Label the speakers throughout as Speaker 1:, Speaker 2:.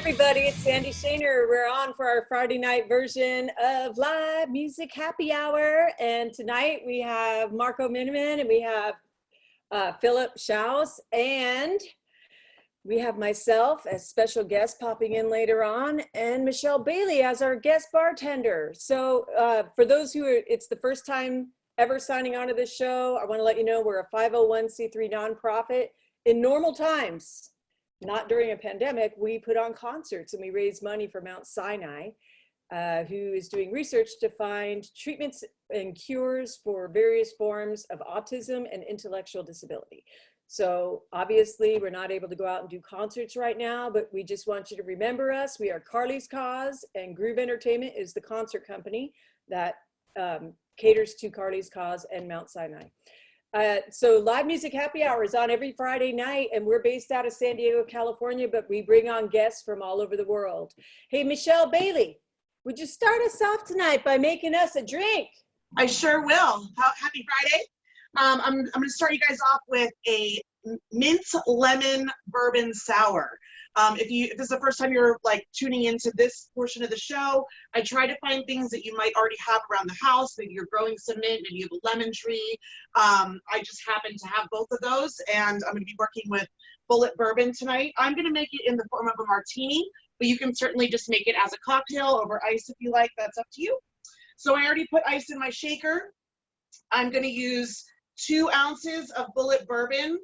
Speaker 1: everybody, it's Sandi Shaner. We're on for our Friday night version of Live Music Happy Hour. And tonight we have Marco Minnemann and we have Philip Shouse, and we have myself as special guest popping in later on, and Michelle Bailey as our guest bartender. So for those who it's the first time ever signing on to this show, I want to let you know we're a 501c3 nonprofit. In normal times, not during a pandemic, we put on concerts and we raise money for Mount Sinai, who is doing research to find treatments and cures for various forms of autism and intellectual disability. So obviously we're not able to go out and do concerts right now, but we just want you to remember us. We are Carly's Cause, and Groove Entertainment is the concert company that caters to Carly's Cause and Mount Sinai. So Live Music Happy Hour is on every Friday night, and we're based out of San Diego, California, but we bring on guests from all over the world. Hey, Michelle Bailey, would you start us off tonight by making us a drink?
Speaker 2: I sure will. Happy Friday. I'm going to start you guys off with a mint lemon bourbon sour. If this is the first time you're like tuning into this portion of the show, I try to find things that you might already have around the house. Maybe you're growing some mint, maybe you have a lemon tree. I just happen to have both of those, and I'm going to be working with bullet bourbon tonight. I'm going to make it in the form of a martini, but you can certainly just make it as a cocktail over ice if you like. That's up to you. So I already put ice in my shaker. I'm going to use 2 ounces of bullet bourbon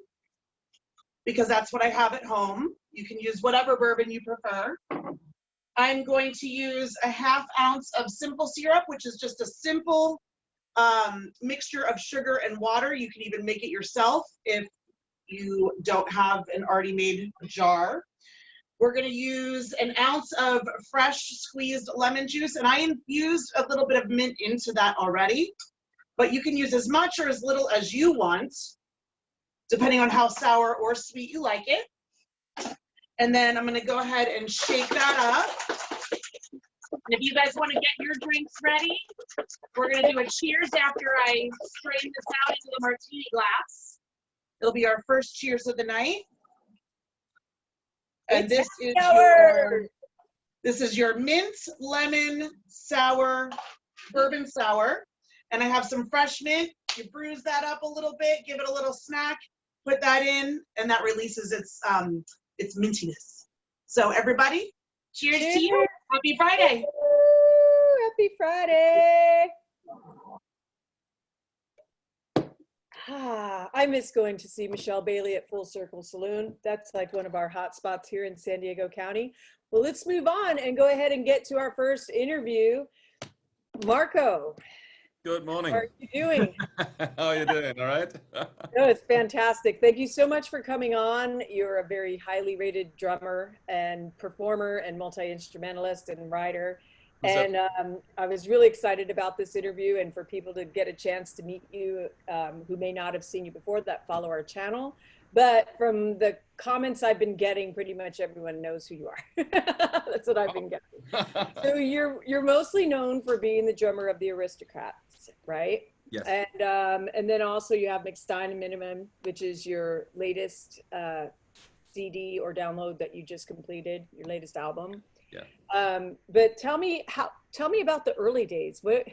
Speaker 2: because that's what I have at home. You can use whatever bourbon you prefer. I'm going to use a 1/2 ounce of simple syrup, which is just a simple mixture of sugar and water. You can even make it yourself if you don't have an already made jar. We're going to use 1 ounce of fresh squeezed lemon juice, and I infused a little bit of mint into that already. But you can use as much or as little as you want, depending on how sour or sweet you like it. And then I'm going to go ahead and shake that up. And if you guys want to get your drinks ready, we're going to do a cheers after I strain this out into the martini glass. It'll be our first cheers of the night. And this is your mint lemon sour bourbon sour. And I have some fresh mint. You bruise that up a little bit, give it a little smack, put that in, and that releases its mintiness. So everybody, cheers to you. Happy Friday.
Speaker 1: Woo, happy Friday. I miss going to see Michelle Bailey at Full Circle Saloon. That's like one of our hot spots here in San Diego County. Well, let's move on and go ahead and get to our first interview. Marco.
Speaker 3: Good morning.
Speaker 1: How are you doing?
Speaker 3: How are you doing? All right?
Speaker 1: No, it's fantastic. Thank you so much for coming on. You're a very highly rated drummer and performer and multi-instrumentalist and writer. And I was really excited about this interview and for people to get a chance to meet you who may not have seen you before that follow our channel. But from the comments I've been getting, pretty much everyone knows who you are. That's what I've been getting. So you're mostly known for being the drummer of the Aristocrats, right?
Speaker 3: Yes.
Speaker 1: And then also you have McStine and Minnemann, which is your latest CD or download that you just completed, your latest album.
Speaker 3: Yeah.
Speaker 1: But tell me about the early days. What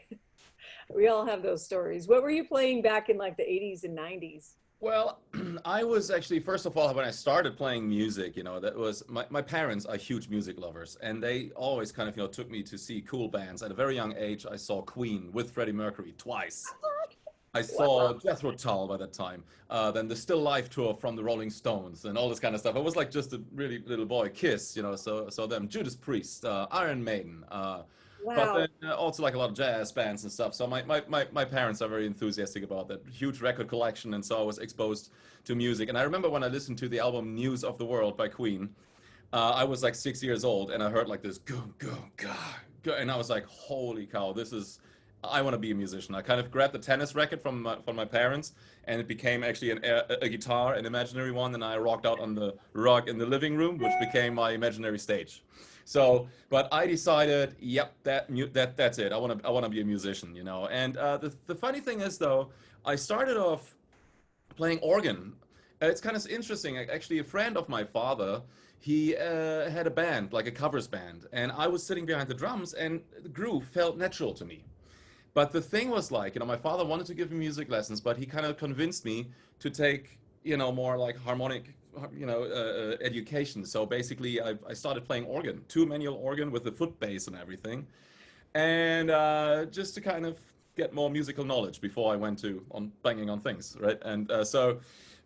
Speaker 1: we all have those stories. What were you playing back in like the 80s and 90s?
Speaker 3: Well, I was actually, first of all, when I started playing music, that was, my parents are huge music lovers, and they always kind of, took me to see cool bands. At a very young age, I saw Queen with Freddie Mercury twice. I saw Jethro Tull by that time, then the Still Life tour from the Rolling Stones and all this kind of stuff. I was like just a really little boy. Kiss, so them, Judas Priest, Iron Maiden, but then also like a lot of jazz bands and stuff. So my parents are very enthusiastic about that huge record collection, and so I was exposed to music. And I remember when I listened to the album News of the World by Queen, I was like 6 years old, and I heard like this go, and I was like, holy cow, I want to be a musician. I kind of grabbed the tennis racket from my parents, and it became actually a guitar, an imaginary one, and I rocked out on the rug in the living room, which became my imaginary stage. So, but I decided, yep, that's it. I want to be a musician, And the funny thing is, though, I started off playing organ It's kind of interesting. Actually, a friend of my father, he had a band, like a covers band, and I was sitting behind the drums, and the groove felt natural to me. But the thing was like, my father wanted to give me music lessons, but he kind of convinced me to take, more like harmonic, education. So basically, I started playing organ, two manual organ with the foot bass and everything, and just to kind of get more musical knowledge before I went to on banging on things, right? And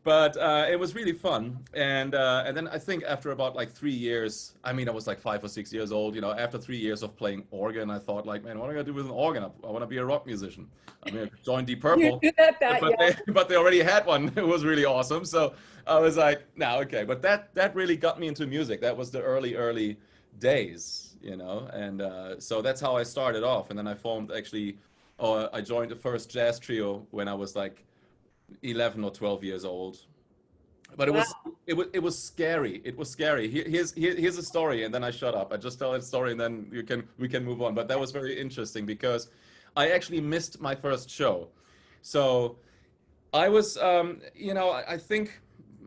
Speaker 3: but it was really fun. And then I think after about like 3 years, I mean, I was like 5 or 6 years old, after 3 years of playing organ, I thought like, man, what am I gonna do with an organ? I want to be a rock musician. I mean, I could join Deep Purple, but they already had one. It was really awesome. So I was like, no, okay. But that really got me into music. That was the early days, and so that's how I started off. And then I formed actually, I joined the first jazz trio when I was like 11 or 12 years old. But it was scary. It was scary. Here's a story, and then I shut up. I just tell a story, and then we can move on. But that was very interesting because I actually missed my first show. So I was, I think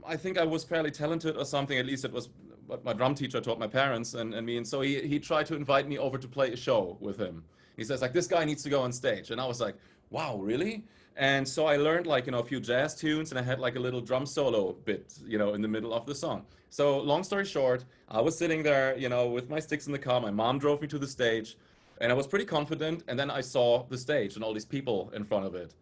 Speaker 3: I was fairly talented or something. At least it was what my drum teacher taught my parents and me. And so he tried to invite me over to play a show with him. He says like, this guy needs to go on stage, and I was like, wow, really? And so I learned like, a few jazz tunes, and I had like a little drum solo bit, in the middle of the song. So long story short, I was sitting there, with my sticks in the car. My mom drove me to the stage, and I was pretty confident. And then I saw the stage and all these people in front of it.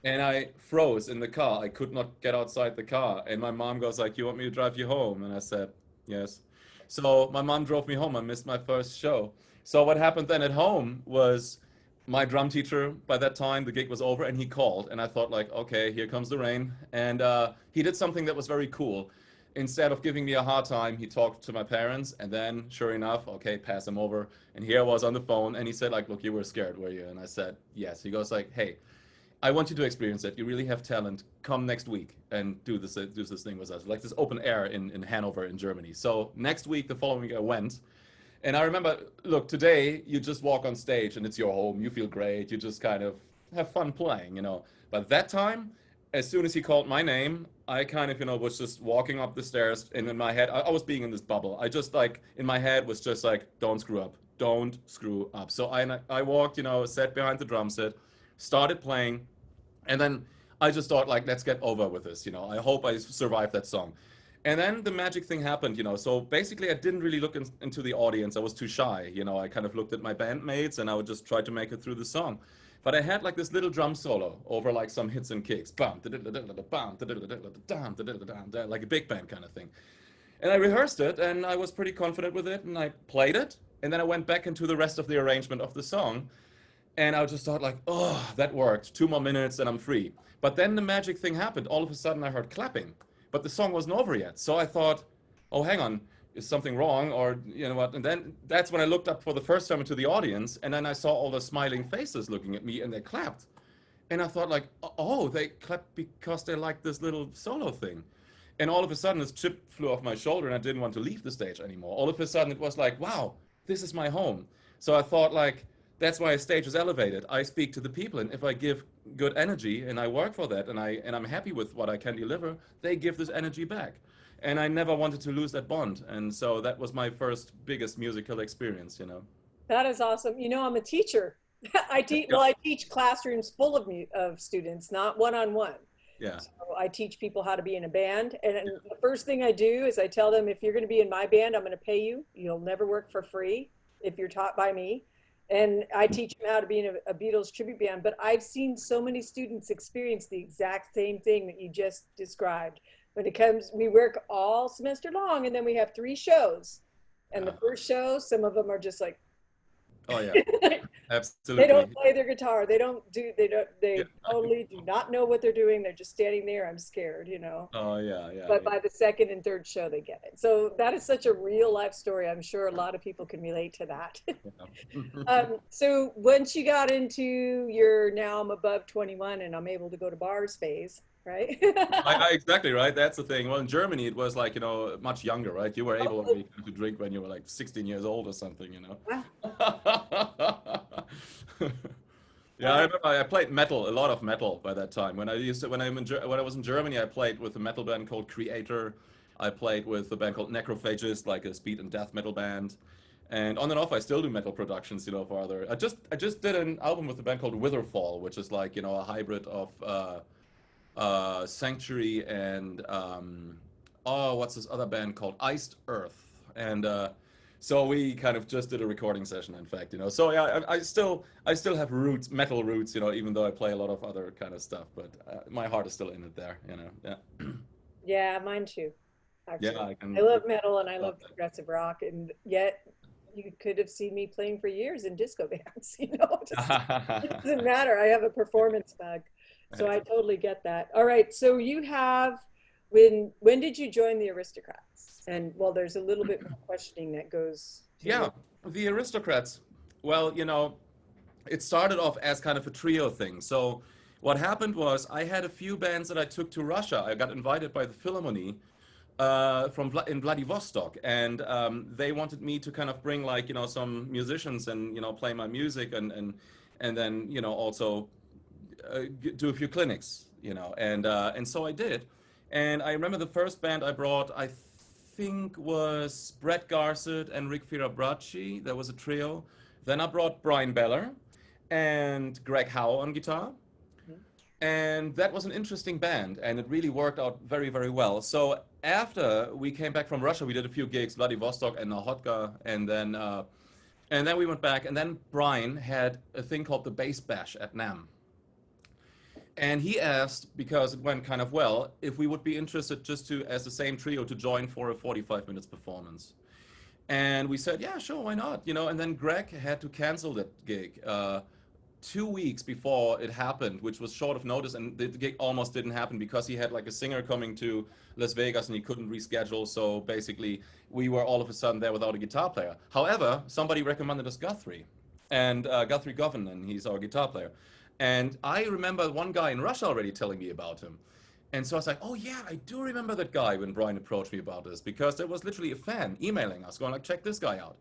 Speaker 3: And I froze in the car. I could not get outside the car. And my mom goes like, you want me to drive you home? And I said, yes. So my mom drove me home. I missed my first show. So what happened then at home was, my drum teacher, by that time, the gig was over, and he called, and I thought like, okay, here comes the rain. And he did something that was very cool. Instead of giving me a hard time, he talked to my parents, and then sure enough, okay, pass him over. And here I was on the phone, and he said like, look, you were scared, were you? And I said, yes. He goes like, hey, I want you to experience it. You really have talent. Come next week and do this thing with us. Like this open air in Hanover in Germany. So next week, the following week I went. And I remember, look, today you just walk on stage and it's your home. You feel great. You just kind of have fun playing, But that time, as soon as he called my name, I kind of, was just walking up the stairs. And in my head, I was being in this bubble. I just like, in my head was just like, don't screw up. Don't screw up. So I walked, sat behind the drum set, started playing. And then I just thought like, let's get over with this. I hope I survive that song. And then the magic thing happened, so basically I didn't really look into the audience. I was too shy, I kind of looked at my bandmates and I would just try to make it through the song. But I had like this little drum solo over like some hits and kicks, bam, like a big band kind of thing. And I rehearsed it and I was pretty confident with it and I played it. And then I went back into the rest of the arrangement of the song. And I just thought like, oh, that worked. 2 more minutes and I'm free. But then the magic thing happened. All of a sudden I heard clapping. But the song wasn't over yet. So I thought, oh, hang on, is something wrong? Or, what? And then that's when I looked up for the first time into the audience. And then I saw all the smiling faces looking at me and they clapped. And I thought like, oh, they clapped because they liked this little solo thing. And all of a sudden this chip flew off my shoulder and I didn't want to leave the stage anymore. All of a sudden it was like, wow, this is my home. So I thought like, that's why a stage is elevated. I speak to the people, and if I give good energy and I work for that and I'm happy with what I can deliver, they give this energy back. And I never wanted to lose that bond. And so that was my first biggest musical experience,
Speaker 1: That is awesome. I'm a teacher. I teach classrooms full of students, not one-on-one.
Speaker 3: Yeah.
Speaker 1: So I teach people how to be in a band. And the first thing I do is I tell them, if you're going to be in my band, I'm going to pay you. You'll never work for free if you're taught by me. And I teach them how to be in a Beatles tribute band. But I've seen so many students experience the exact same thing that you just described. When it comes, we work all semester long, and then we have 3 shows. And the first show, some of them are just like,
Speaker 3: oh yeah, absolutely.
Speaker 1: They don't play their guitar. They totally do not know what they're doing. They're just standing there. I'm scared,
Speaker 3: Oh yeah.
Speaker 1: But by the second and third show, they get it. So that is such a real life story. I'm sure a lot of people can relate to that. So once you got into your now I'm above 21 and I'm able to go to bars phase, right?
Speaker 3: Exactly, right? That's the thing. Well, in Germany, it was like, much younger, right? You were able to drink when you were like 16 years old or something,
Speaker 1: Wow.
Speaker 3: Yeah, I remember I played metal, a lot of metal by that time. When I was in Germany, I played with a metal band called Creator. I played with a band called Necrophagist, like a speed and death metal band. And on and off, I still do metal productions, for other. I just did an album with a band called Witherfall, which is like, a hybrid of Sanctuary and what's this other band called? Iced Earth. And so we kind of just did a recording session, in fact. So yeah, I still have roots, metal roots, even though I play a lot of other kind of stuff, but my heart is still in it there. Yeah.
Speaker 1: Yeah, mine too.
Speaker 3: Yeah,
Speaker 1: Actually,
Speaker 3: I can.
Speaker 1: I love metal and I
Speaker 3: Love
Speaker 1: love progressive rock, and yet you could have seen me playing for years in disco bands. It
Speaker 3: that.
Speaker 1: doesn't matter. I have a performance bug, so I totally get that. All right, so you have when did you join the Aristocrats? And well, there's a little bit more questioning that goes to
Speaker 3: Yeah, the Aristocrats. Well, it started off as kind of a trio thing. So what happened was I had a few bands that I took to Russia. I got invited by the Philharmonic in Vladivostok, and they wanted me to kind of bring like some musicians and play my music and then also do a few clinics, and so I did. And I remember the first band I brought, I think was Brett Garsett and Rick Firabracci. That was a trio. Then I brought Brian Beller and Greg Howe on guitar. And that was an interesting band, and it really worked out very, very well. So after we came back from Russia, we did a few gigs, Vladivostok and Nahotka, and then we went back, and then Brian had a thing called the Bass Bash at NAMM. And he asked, because it went kind of well, if we would be interested just to, as the same trio, to join for a 45 minutes performance. And we said, yeah, sure, why not? And then Greg had to cancel that gig 2 weeks before it happened, which was short of notice, and the gig almost didn't happen because he had like a singer coming to Las Vegas and he couldn't reschedule. So basically, we were all of a sudden there without a guitar player. However, somebody recommended us Guthrie, and Guthrie Govan, and he's our guitar player. And I remember one guy in Russia already telling me about him. And so I was like, oh yeah, I do remember that guy when Brian approached me about this, because there was literally a fan emailing us going like, check this guy out.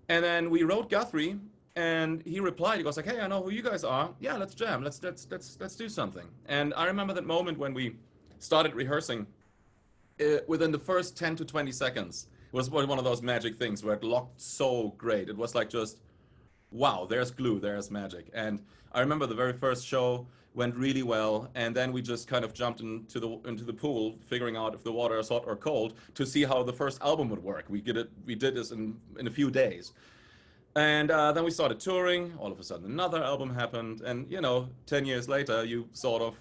Speaker 3: And then we wrote Guthrie, and he replied, he goes like, hey, I know who you guys are. Yeah, let's jam. Let's do something. And I remember that moment when we started rehearsing. Within the first 10 to 20 seconds, it was one of those magic things where it locked so great. It was like just, wow, there's glue, there's magic. And I remember the very first show went really well, and then we just kind of jumped into the pool, figuring out if the water is hot or cold, to see how the first album would work. We did this in a few days. And then we started touring. All of a sudden, another album happened, and 10 years later, you sort of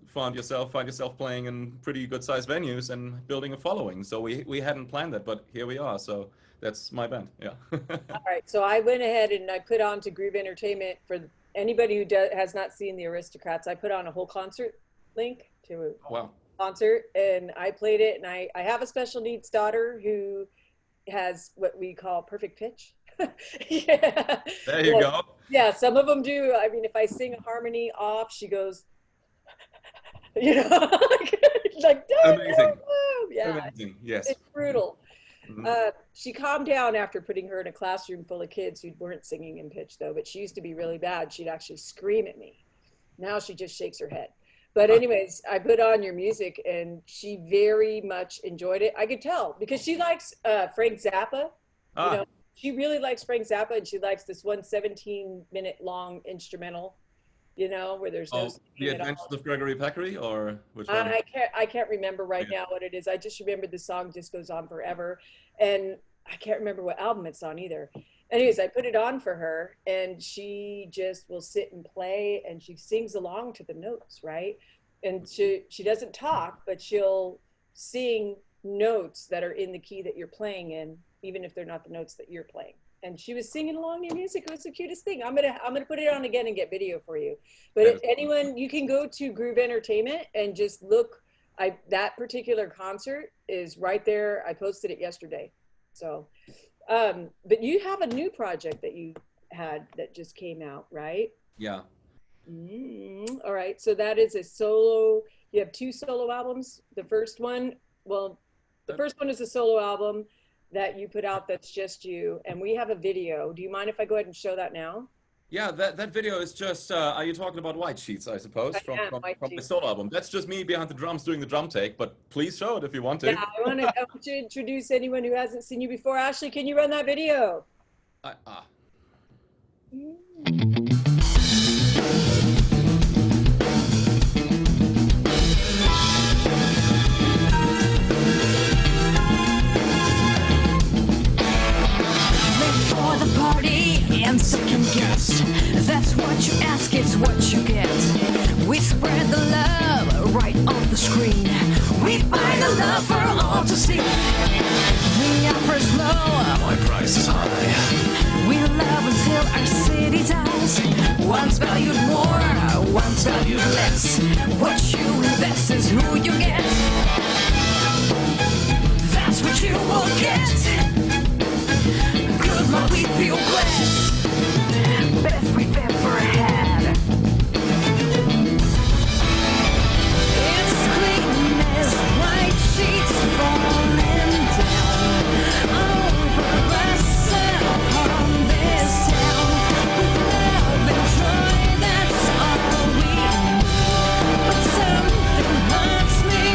Speaker 3: find yourself playing in pretty good sized venues and building a following. So we hadn't planned that, but here we are. So that's my band. Yeah.
Speaker 1: All right, so I went ahead and I put on to Groove Entertainment for anybody who has not seen the Aristocrats. I put on a whole concert link to a concert, and I played it. And I have a special needs daughter who has what we call perfect pitch. Yeah.
Speaker 3: There you go.
Speaker 1: Yeah, some of them do. I mean, if I sing a harmony off, she goes, like
Speaker 3: Amazing.
Speaker 1: yeah,
Speaker 3: Amazing. Yes.
Speaker 1: it's brutal.
Speaker 3: Mhm.
Speaker 1: She calmed down after putting her in a classroom full of kids who weren't singing in pitch, though, but she used to be really bad. She'd actually scream at me. Now she just shakes her head. But anyways, I put on your music and she very much enjoyed it. I could tell because she likes Frank Zappa. She really likes Frank Zappa, and she likes this 17-minute long instrumental, where there's no
Speaker 3: The Adventures of Gregory Peccary, or which one?
Speaker 1: I can't remember right now what it is. I just remember the song just goes on forever, and I can't remember what album it's on either. Anyways, I put it on for her, and she just will sit and play, and she sings along to the notes, right? And she doesn't talk, but she'll sing notes that are in the key that you're playing in, even if they're not the notes that you're playing. And she was singing along your music. It was the cutest thing. I'm gonna put it on again and get video for you. But if anyone, you can go to Groove Entertainment and just look. That particular concert is right there. I posted it yesterday. So, but you have a new project that you had that just came out, right?
Speaker 3: Yeah.
Speaker 1: All right. So that is a solo. You have 2 solo albums. The first one is a solo album that you put out that's just you, and we have a video. Do you mind if I go ahead and show that now?
Speaker 3: Yeah, that video is just, are you talking about White Sheets, I suppose,
Speaker 1: I
Speaker 3: from,
Speaker 1: am
Speaker 3: from,
Speaker 1: White
Speaker 3: from my
Speaker 1: Sheets.
Speaker 3: solo album? That's just me behind the drums doing the drum take, but please show it if you want to.
Speaker 1: Yeah, I want to introduce anyone who hasn't seen you before. Ashley, can you run that video?
Speaker 4: For the party and second guess. That's what you ask, it's what you get. We spread the love right on the screen. We buy the love for all to see. The offer's low, my price is high. We love until our city dies. One's valued more, one's valued less. What you invest is who you get. That's what you will get. Good luck, we feel blessed. Best we've ever had. It's clean as white sheets falling down over us upon this town. Love and joy, that's all we need. But something haunts me.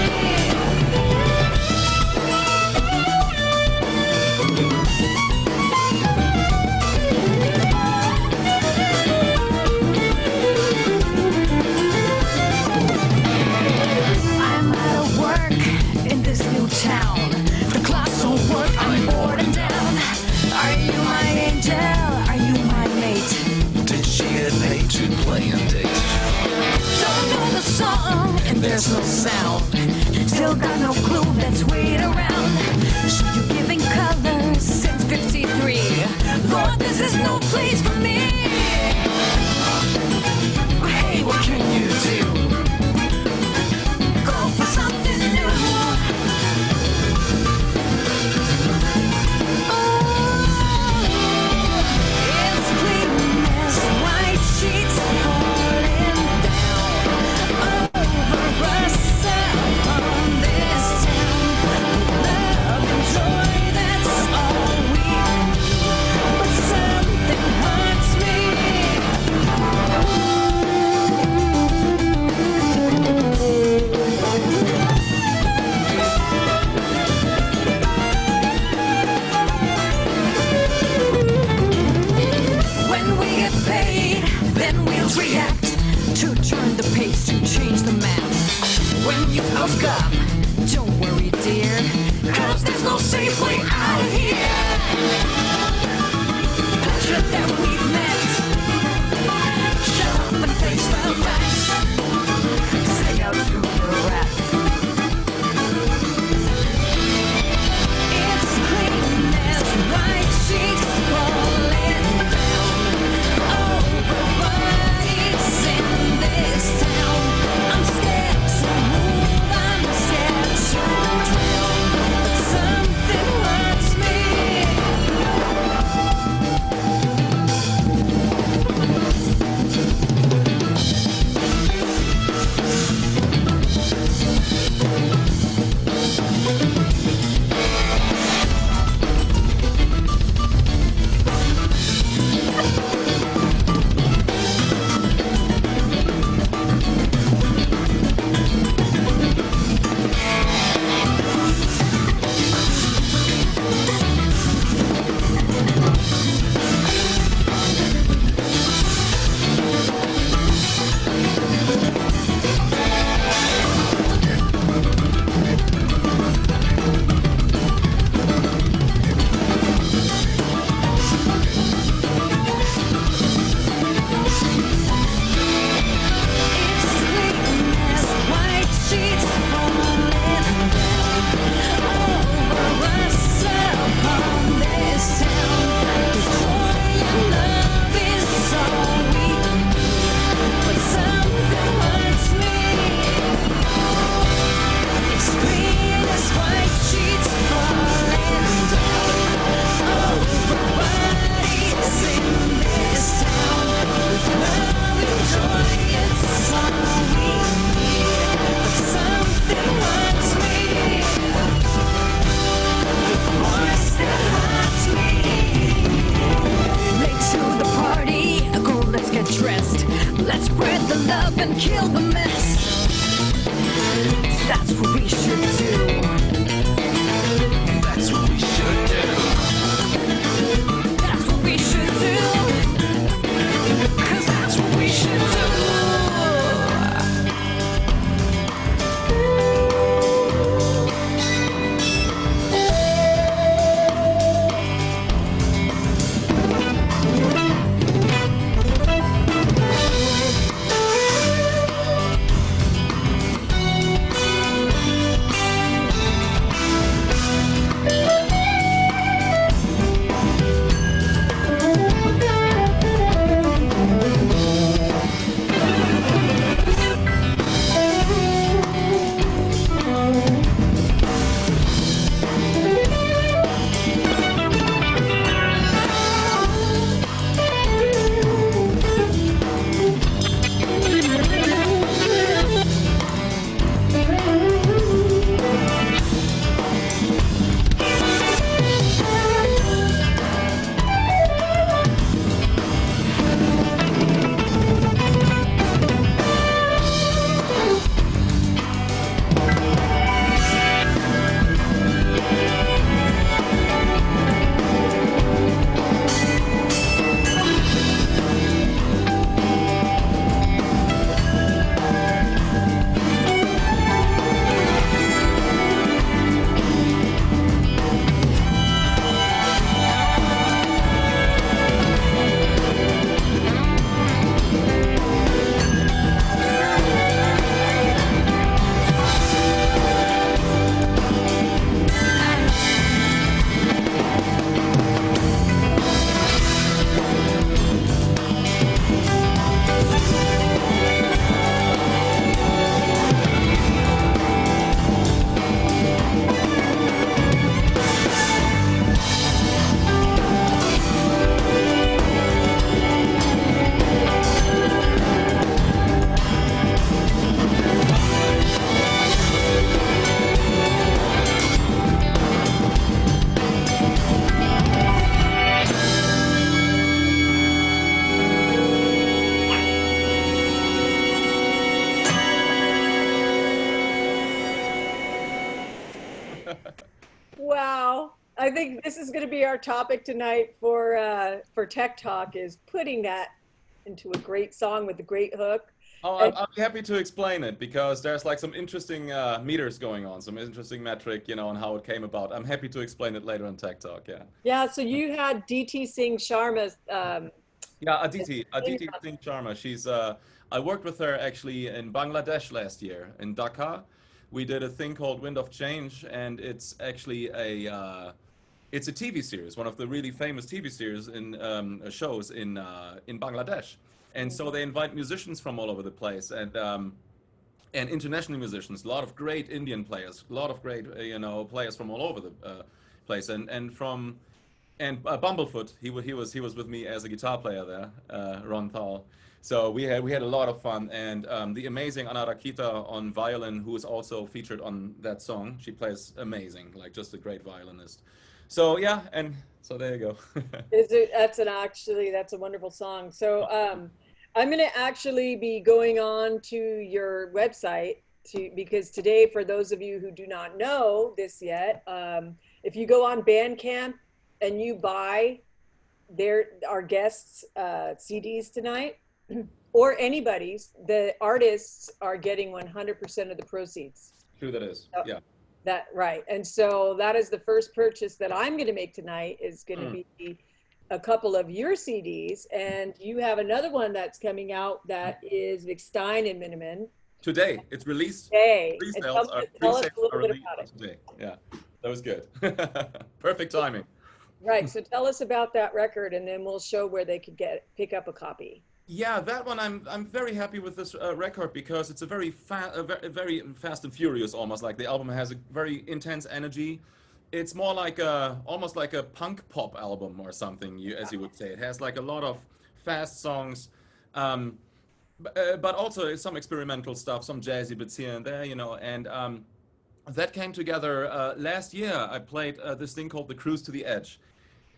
Speaker 1: Wow. I think this is going to be our topic tonight for Tech Talk, is putting that into a great song with a great hook.
Speaker 3: Oh,
Speaker 1: And-
Speaker 3: I'm happy to explain it because there's like some interesting meters going on, some interesting metric, on how it came about. I'm happy to explain it later on Tech Talk. Yeah.
Speaker 1: Yeah. So you had DT Singh Sharma.
Speaker 3: Yeah, Aditi Singh Sharma. I worked with her actually in Bangladesh last year in Dhaka. We did a thing called Wind of Change, and it's actually it's a TV series, one of the really famous TV series in shows in Bangladesh. And so they invite musicians from all over the place, and international musicians, a lot of great Indian players, a lot of great players from all over the place, and Bumblefoot, he was with me as a guitar player there, Ron Thal. So we had a lot of fun, and the amazing Anarakita on violin, who is also featured on that song. She plays amazing, like just a great violinist. So yeah, and so there you go.
Speaker 1: That's a wonderful song. So I'm going to actually be going on to your website because today, for those of you who do not know this yet, if you go on Bandcamp and you buy our guests' CDs tonight, or anybody's, the artists are getting 100% of the proceeds.
Speaker 3: True, that is. Yeah.
Speaker 1: That right. And so that is the first purchase that I'm going to make tonight, is going to be a couple of your CDs, and you have another one that's coming out that is McStine and Minnemann.
Speaker 3: Today, it's released.
Speaker 1: Today.
Speaker 3: Tell us a little bit about it. Today. Yeah, that was good. Perfect timing.
Speaker 1: Right. So tell us about that record, and then we'll show where they could pick up a copy.
Speaker 3: Yeah, that one I'm very happy with this record because it's a very very fast and furious, almost. Like the album has a very intense energy. It's more like almost like a punk pop album or something, as you would say. It has like a lot of fast songs, but also some experimental stuff, some jazzy bits here and there, and that came together last year. I played this thing called the Cruise to the Edge.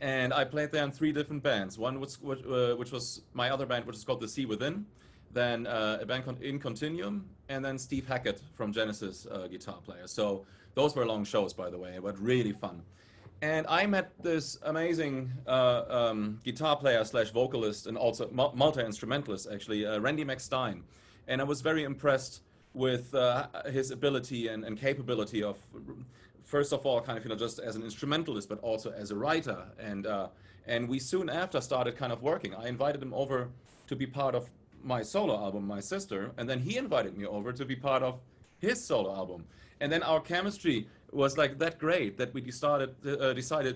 Speaker 3: And I played there in 3 different bands. One which was my other band, which is called The Sea Within, then a band called In Continuum, and then Steve Hackett from Genesis, guitar player. So those were long shows, by the way, but really fun. And I met this amazing guitar player / vocalist and also multi-instrumentalist, actually, Randy McStine. And I was very impressed with his ability and capability of, first of all, kind of, just as an instrumentalist, but also as a writer. And we soon after started kind of working. I invited him over to be part of my solo album, My Sister, and then he invited me over to be part of his solo album. And then our chemistry was like that great that we decided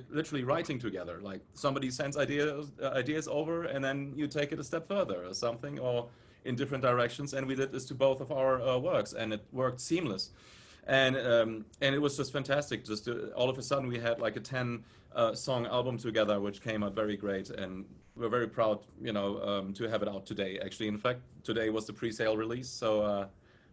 Speaker 3: literally writing together. Like somebody sends ideas over, and then you take it a step further or something, or in different directions. And we did this to both of our works, and it worked seamless. And it was just fantastic. Just all of a sudden, we had like a 10 song album together, which came out very great, and we're very proud, to have it out today. Actually, in fact, today was the pre-sale release. So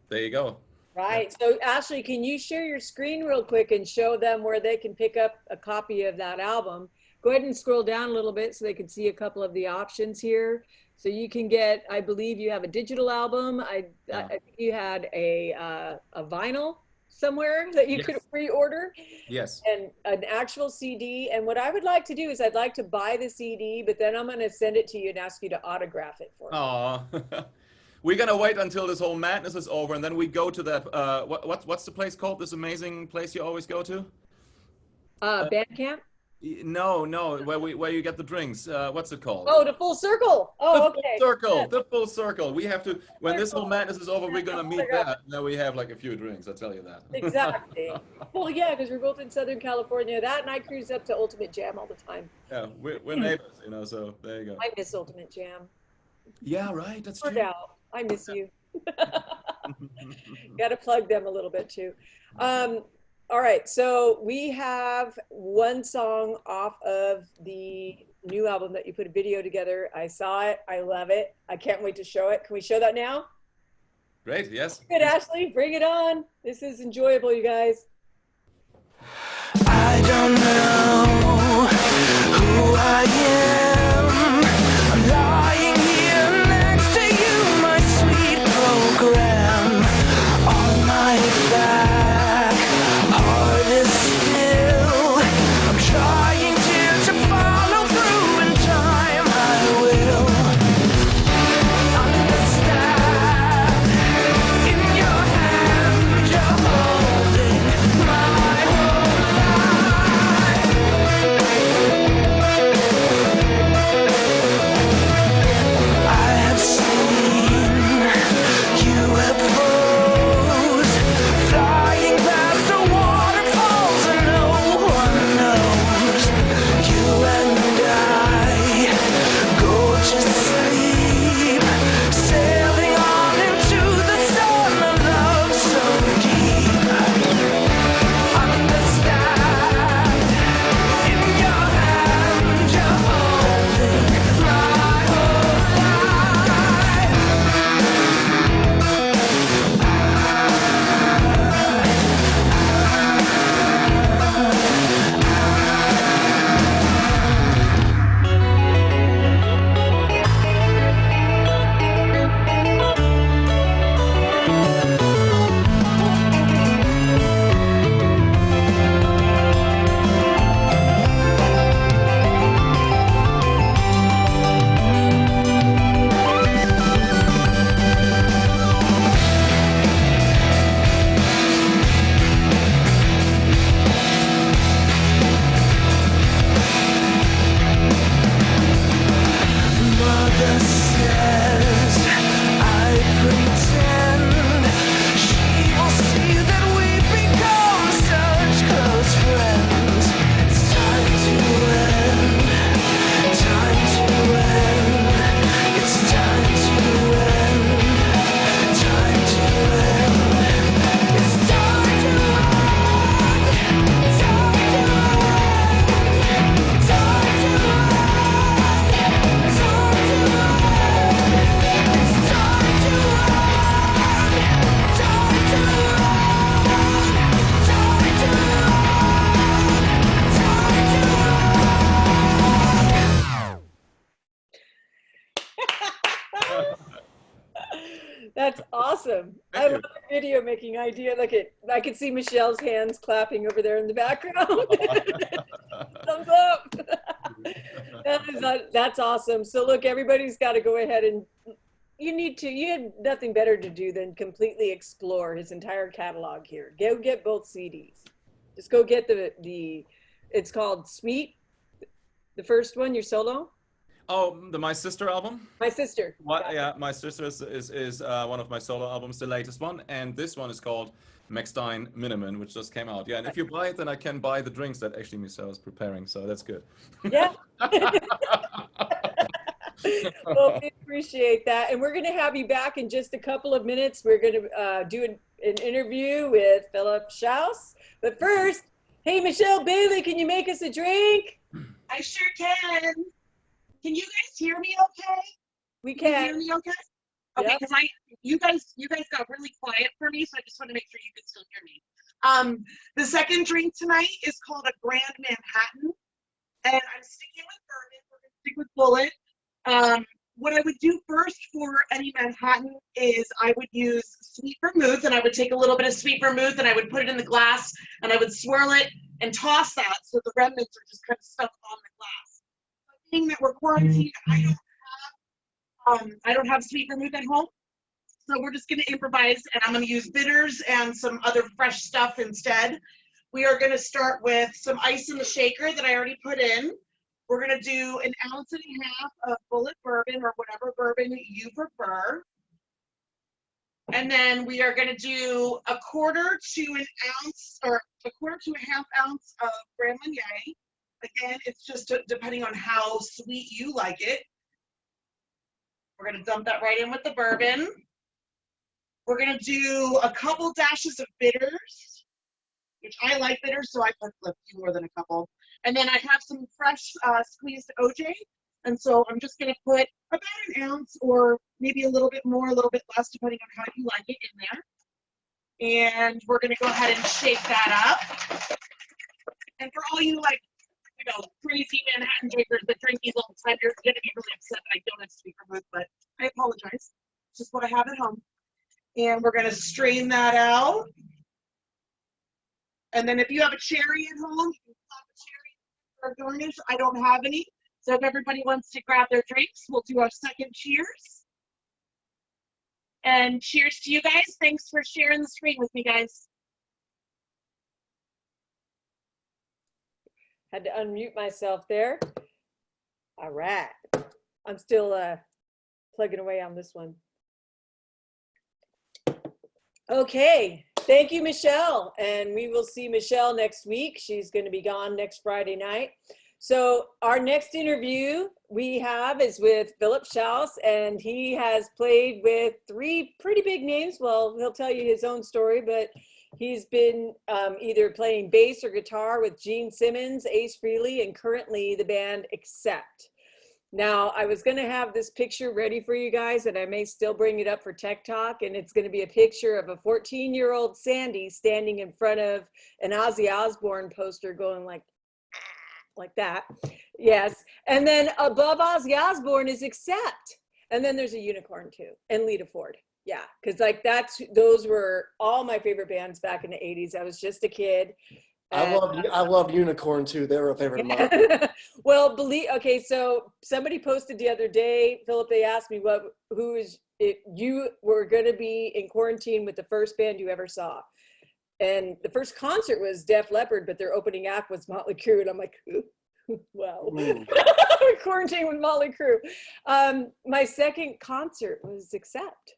Speaker 3: there you go.
Speaker 1: Right. So Ashley, can you share your screen real quick and show them where they can pick up a copy of that album? Go ahead and scroll down a little bit so they can see a couple of the options here. So you can get, I believe you have a digital album. I think you had a vinyl somewhere that you could pre-order.
Speaker 3: Yes.
Speaker 1: And an actual CD. And what I would like to do is I'd like to buy the CD, but then I'm going to send it to you and ask you to autograph it for me.
Speaker 3: Aw. We're going to wait until this whole madness is over, and then we go to that, what's the place called, this amazing place you always go to?
Speaker 1: Bandcamp?
Speaker 3: No, where you get the drinks. What's it called?
Speaker 1: Oh, the Full Circle. Oh, okay.
Speaker 3: The Full Circle. We have to, when this whole madness is over, we're going to meet there. Now we have like a few drinks, I'll tell you that.
Speaker 1: Exactly. Well, yeah, because we're both in Southern California. That, and I cruise up to Ultimate Jam all the time.
Speaker 3: Yeah, we're neighbors, so there you go.
Speaker 1: I miss Ultimate Jam.
Speaker 3: Yeah, right, that's true.
Speaker 1: I miss you. Got to plug them a little bit too. All right, so we have one song off of the new album that you put a video together. I saw it. I love it. I can't wait to show it. Can we show that now?
Speaker 3: Great, yes.
Speaker 1: Good, Ashley. Bring it on. This is enjoyable, you guys.
Speaker 5: I don't know who I am. I'm lying here next to you, my sweet program. On my back, heart is
Speaker 1: awesome.
Speaker 3: Thank
Speaker 1: I
Speaker 3: you.
Speaker 1: love the video making idea. Look at, I can see Michelle's hands clapping over there in the background. Thumbs up. That's awesome. So look, everybody's got to go ahead and you had nothing better to do than completely explore his entire catalog here. Go get both CDs. Just go get it's called Sweet, the first one, your solo.
Speaker 3: Oh, the My Sister album?
Speaker 1: My Sister.
Speaker 3: What? Yeah, My Sister is one of my solo albums, the latest one, and this one is called McStine Minnemann, which just came out. Yeah, and if you buy it, then I can buy the drinks that actually Michelle is preparing, so that's good.
Speaker 1: Yeah. Well, we appreciate that. And we're going to have you back in just a couple of minutes. We're going to do an interview with Philip Shouse. But first, hey, Michelle Bailey, can you make us a drink?
Speaker 2: I sure can. Can you guys hear me okay?
Speaker 1: We
Speaker 2: Can you
Speaker 1: can.
Speaker 2: hear me okay? Okay,
Speaker 1: Yep.
Speaker 2: because you guys got really quiet for me, so I just want to make sure you can still hear me. The second drink tonight is called a Grand Manhattan, and I'm sticking with bourbon. We're gonna stick with Bullet. What I would do first for any Manhattan is I would use sweet vermouth, and I would take a little bit of sweet vermouth and I would put it in the glass and I would swirl it and toss that so the remnants are just kind of stuck on the glass. Being that we're quarantined, I don't have sweet vermouth at home, so we're just going to improvise, and I'm going to use bitters and some other fresh stuff instead. We are going to start with some ice in the shaker that I already put in. We're going to do 1.5 ounces of Bullet bourbon or whatever bourbon you prefer. And then we are going to do 1/4 to 1 ounce or 1/4 to 1/2 ounce of Grand Marnier. Again, it's just depending on how sweet you like it. We're going to dump that right in with the bourbon. We're going to do a couple dashes of bitters, which I like bitters, so I put a few more than a couple. And then I have some fresh squeezed OJ, and so I'm just going to put about 1 ounce or maybe a little bit more, a little bit less, depending on how you like it in there. And we're going to go ahead and shake that up. And for all you crazy Manhattan drinkers that drink these all the time, you're going to be really upset that I don't have sweet vermouth, but I apologize. It's just what I have at home. And we're going to strain that out. And then if you have a cherry at home, you can pop a cherry for a garnish. I don't have any. So if everybody wants to grab their drinks, we'll do our second cheers. And cheers to you guys. Thanks for sharing the screen with me, guys.
Speaker 1: Had to unmute myself there. All right. I'm still plugging away on this one. Okay. Thank you, Michelle. And we will see Michelle next week. She's going to be gone next Friday night. So our next interview we have is with Philip Shouse, and he has played with 3 pretty big names. Well, he'll tell you his own story, but he's been either playing bass or guitar with Gene Simmons, Ace Frehley, and currently the band Accept. Now, I was going to have this picture ready for you guys, and I may still bring it up for Tech Talk, and it's going to be a picture of a 14-year-old Sandi standing in front of an Ozzy Osbourne poster going like that. Yes. And then above Ozzy Osbourne is Accept. And then there's a unicorn too, and Lita Ford. Yeah, because those were all my favorite bands back in the 80s. I was just a kid.
Speaker 6: I love Unicorn too. They were a favorite of mine.
Speaker 1: Well, okay, so somebody posted the other day, Philip, they asked me if you were going to be in quarantine with the first band you ever saw. And the first concert was Def Leppard, but their opening act was Motley Crue. And I'm like, well, quarantine with Motley Crue. My second concert was Accept.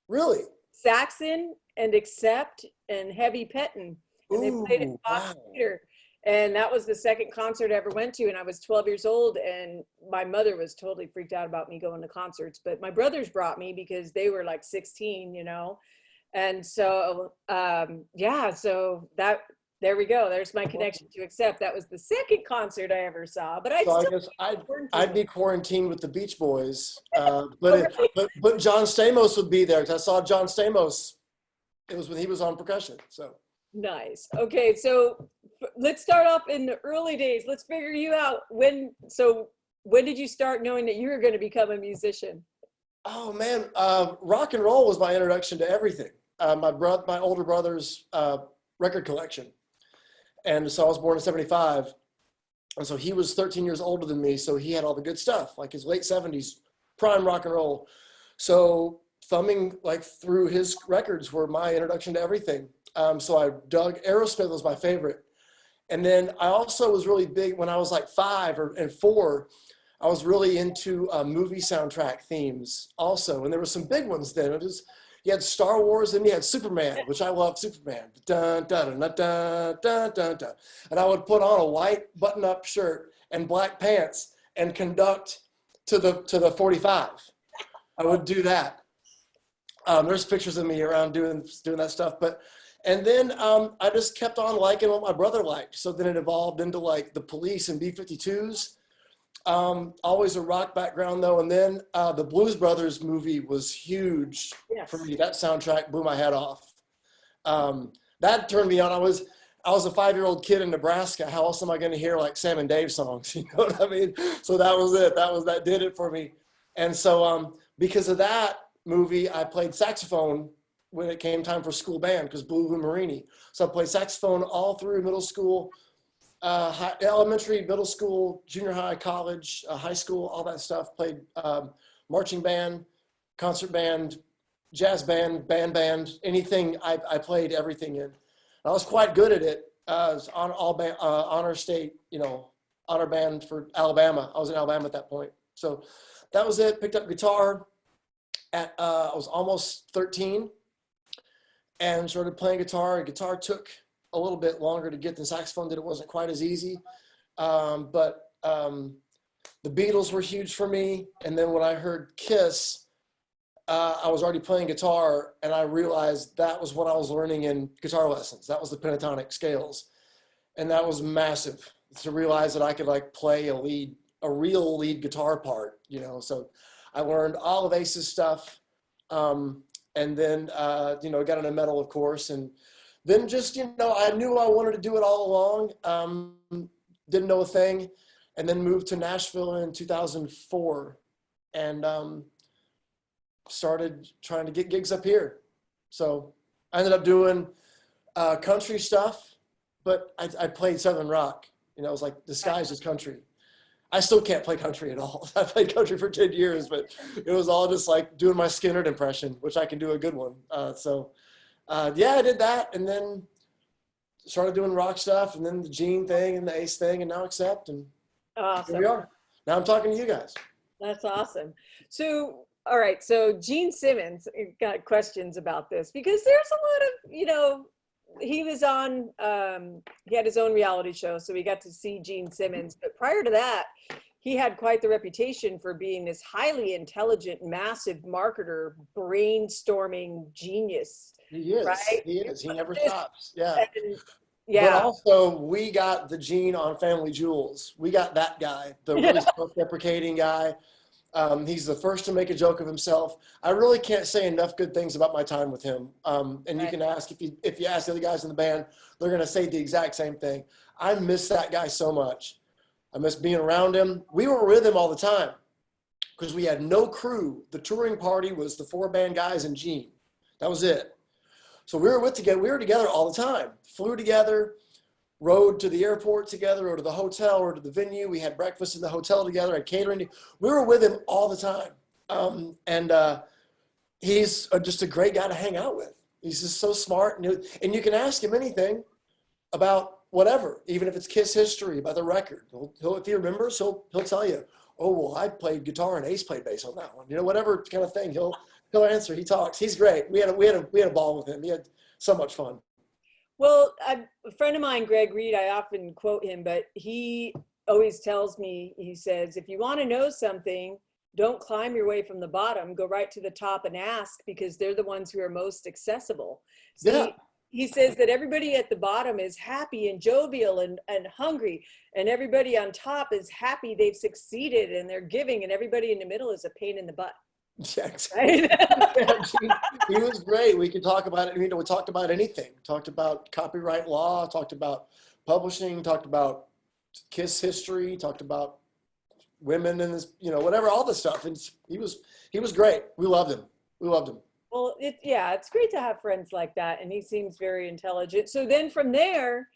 Speaker 6: Really?
Speaker 1: Saxon and Accept and Heavy Pettin'. And they played at Fox Theater. And that was the second concert I ever went to. And I was 12 years old. And my mother was totally freaked out about me going to concerts. But my brothers brought me because they were like 16, And so, so there we go. There's my connection to Accept. That was the second concert I ever saw. But I guess
Speaker 6: I'd be quarantined with the Beach Boys. But John Stamos would be there because I saw John Stamos. It was when he was on percussion. So
Speaker 1: nice. Okay, so let's start off in the early days. Let's figure you out. When did you start knowing that you were going to become a musician?
Speaker 6: Oh man, rock and roll was my introduction to everything. My older brother's record collection, and so I was born in '75, and so he was 13 years older than me, so he had all the good stuff, like his late '70s prime rock and roll. So thumbing like through his records were my introduction to everything. So I dug Aerosmith was my favorite, and then I also was really big when I was like 4. I was really into movie soundtrack themes also, and there were some big ones then. You had Star Wars and you had Superman, which I love Superman. Dun, dun, dun, dun, dun, dun, dun. And I would put on a white button-up shirt and black pants and conduct to the 45. I would do that. There's pictures of me around doing that stuff, and then I just kept on liking what my brother liked. So then it evolved into like the Police and B-52s. Always a rock background though, and then the Blues Brothers movie was huge for me. That soundtrack blew my head off. That turned me on. I was a 5-year-old kid in Nebraska. How else am I going to hear like Sam and Dave songs? You know what I mean? So that was it. That did it for me. And so because of that movie, I played saxophone when it came time for school band because Blue Marini. So I played saxophone all through middle school. Elementary, middle school, junior high, college, high school, all that stuff. Played marching band, concert band, jazz band, band, anything. I played everything in. I was quite good at it. I was on honor state, honor band for Alabama. I was in Alabama at that point. So that was it. Picked up guitar at I was almost 13 and started playing guitar. Guitar took a little bit longer to get than saxophone did. It wasn't quite as easy. But the Beatles were huge for me. And then when I heard Kiss, I was already playing guitar and I realized that was what I was learning in guitar lessons. That was the pentatonic scales. And that was massive to realize that I could like play a real lead guitar part, so I learned all of Ace's stuff. And then, got in a metal, of course, and then just, I knew I wanted to do it all along. Didn't know a thing. And then moved to Nashville in 2004 and started trying to get gigs up here. So I ended up doing country stuff, but I played Southern rock. It was like disguised as country. I still can't play country at all. I played country for 10 years, but it was all just like doing my Skinner impression, which I can do a good one. I did that and then started doing rock stuff and then the Gene thing and the Ace thing and now Accept, and
Speaker 1: Awesome.
Speaker 6: here we are. Now I'm talking to you guys.
Speaker 1: That's awesome. So, all right. So Gene Simmons got questions about this because there's a lot of, he was on, he had his own reality show, so we got to see Gene Simmons. But prior to that, he had quite the reputation for being this highly intelligent, massive marketer, brainstorming genius.
Speaker 6: He is.
Speaker 1: Right?
Speaker 6: He is. He never stops. Yeah.
Speaker 1: And, yeah.
Speaker 6: But also, we got the Gene on Family Jewels. We got that guy, the really self-deprecating guy. He's the first to make a joke of himself. I really can't say enough good things about my time with him. And you can ask, if you ask the other guys in the band, they're going to say the exact same thing. I miss that guy so much. I miss being around him. We were with him all the time because we had no crew. The touring party was the 4-band guys and Gene. That was it. So we were together all the time. Flew together, rode to the airport together, or to the hotel, or to the venue. We had breakfast in the hotel together, had catering. We were with him all the time. He's just a great guy to hang out with. He's just so smart. And you can ask him anything about whatever, even if it's Kiss history, about the record. He'll if he remembers, he'll tell you, oh, well, I played guitar and Ace played bass on that one. Whatever kind of thing, he'll answer. He talks. He's great. We had a ball with him. He had so much fun.
Speaker 1: Well, a friend of mine, Greg Reed, I often quote him, but he always tells me, he says, if you want to know something, don't climb your way from the bottom, go right to the top and ask, because they're the ones who are most accessible. So
Speaker 6: Yeah.
Speaker 1: He says that everybody at the bottom is happy and jovial and hungry, and everybody on top is happy they've succeeded and they're giving, and everybody in the middle is a pain in the butt.
Speaker 6: Yeah, exactly.
Speaker 1: Right?
Speaker 6: He was great. We could talk about it. We talked about anything. Talked about copyright law, talked about publishing, talked about Kiss history, talked about women and his, whatever, all this stuff. And he was great. We loved him. We loved him.
Speaker 1: Well, it's great to have friends like that, and he seems very intelligent. So then from there,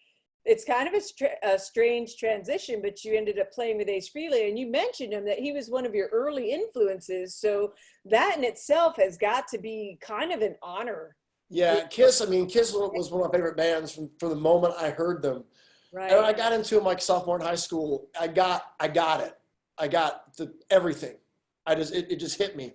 Speaker 1: it's kind of a strange transition, but you ended up playing with Ace Frehley, and you mentioned him that he was one of your early influences. So that in itself has got to be kind of an honor.
Speaker 6: Yeah, Kiss. I mean, Kiss was one of my favorite bands from the moment I heard them.
Speaker 1: Right.
Speaker 6: And I got into them like sophomore in high school. I got it. I got everything. It just hit me.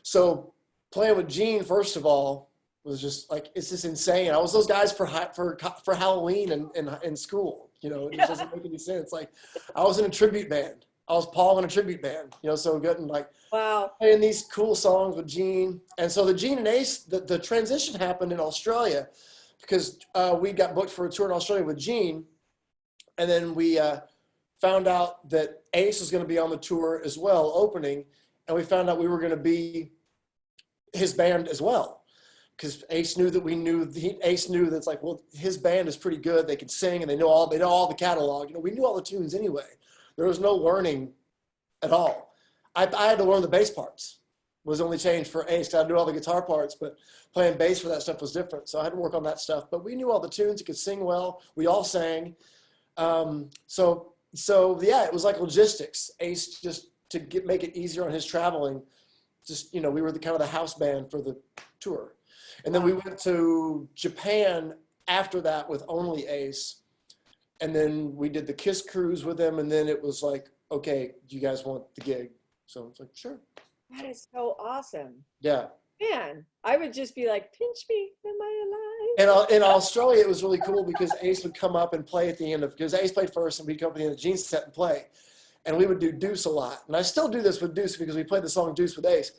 Speaker 6: So playing with Gene, first of all, was just like, it's just insane. I was those guys for Halloween in school. It just doesn't make any sense. Like, I was in a tribute band. I was Paul in a tribute band. So good, and like,
Speaker 1: wow,
Speaker 6: playing these cool songs with Gene. And so the Gene and Ace, the transition happened in Australia because we got booked for a tour in Australia with Gene, and then we found out that Ace was going to be on the tour as well, opening, and we found out we were going to be his band as well. Because Ace knew that Ace knew that it's like, well, his band is pretty good. They can sing and they know all the catalog. We knew all the tunes anyway. There was no learning at all. I had to learn the bass parts. Was the only change for Ace. I knew all the guitar parts, but playing bass for that stuff was different. So I had to work on that stuff. But we knew all the tunes. He could sing well. We all sang. So yeah, it was like logistics. Ace, just to make it easier on his traveling. Just we were the kind of the house band for the tour. And then we went to Japan after that with only Ace. And then we did the Kiss cruise with him. And then it was like, okay, do you guys want the gig? So it's like, sure.
Speaker 1: That is so awesome.
Speaker 6: Yeah.
Speaker 1: Man, I would just be like, pinch me, am I alive?
Speaker 6: And in Australia, it was really cool because Ace would come up and play at the end because Ace played first and we'd come up at the end of Gene's set and play. And we would do Deuce a lot. And I still do this with Deuce because we played the song Deuce with Ace.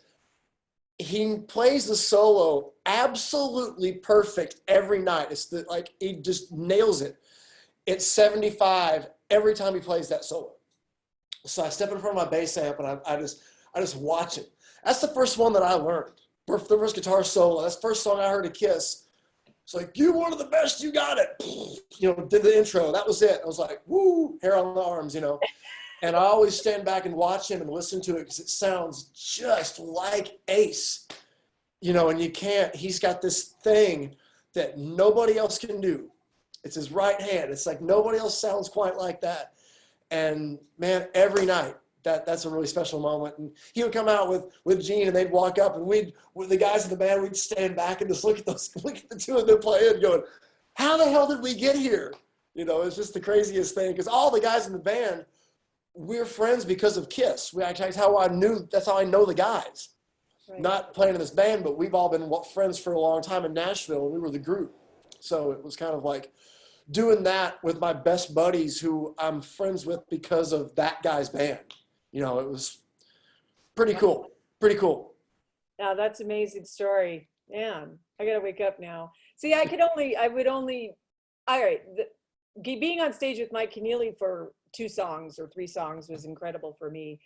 Speaker 6: He plays the solo absolutely perfect every night. It's he just nails it. It's 75 every time he plays that solo. So I step in front of my bass amp and I just watch it. That's the first one that I learned. The first guitar solo. That's the first song I heard of Kiss. It's like, you one of the best, you got it. Did the intro. That was it. I was like, woo, hair on the arms, And I always stand back and watch him and listen to it because it sounds just like Ace, and he's got this thing that nobody else can do. It's his right hand. It's like nobody else sounds quite like that. And man, every night, that's a really special moment. And he would come out with Gene and they'd walk up and with the guys in the band, we'd stand back and just look at the two of them playing going, how the hell did we get here? It's just the craziest thing because all the guys in the band, we're friends because of Kiss. That's how I know the guys. Right. Not playing in this band, but we've all been friends for a long time in Nashville, and we were the group. So it was kind of like doing that with my best buddies who I'm friends with because of that guy's band. It was pretty cool. Pretty cool.
Speaker 1: Now that's an amazing story. Man, I gotta wake up now. See, being on stage with Mike Keneally for 2 songs or 3 songs was incredible for me.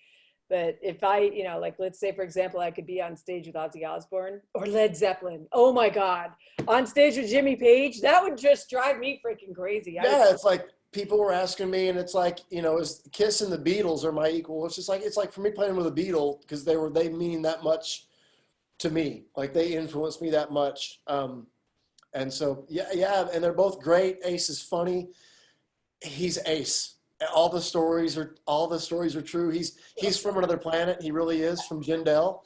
Speaker 1: But if I, let's say, for example, I could be on stage with Ozzy Osbourne or Led Zeppelin. Oh my God. On stage with Jimmy Page, that would just drive me freaking crazy.
Speaker 6: Yeah, it's like people were asking me and it's like, is Kiss and the Beatles are my equal. It's like for me playing with a Beatle because they mean that much to me. Like they influenced me that much. And so, yeah. And they're both great. Ace is funny. He's Ace. All the stories are true. He's from another planet. He really is from Jindal.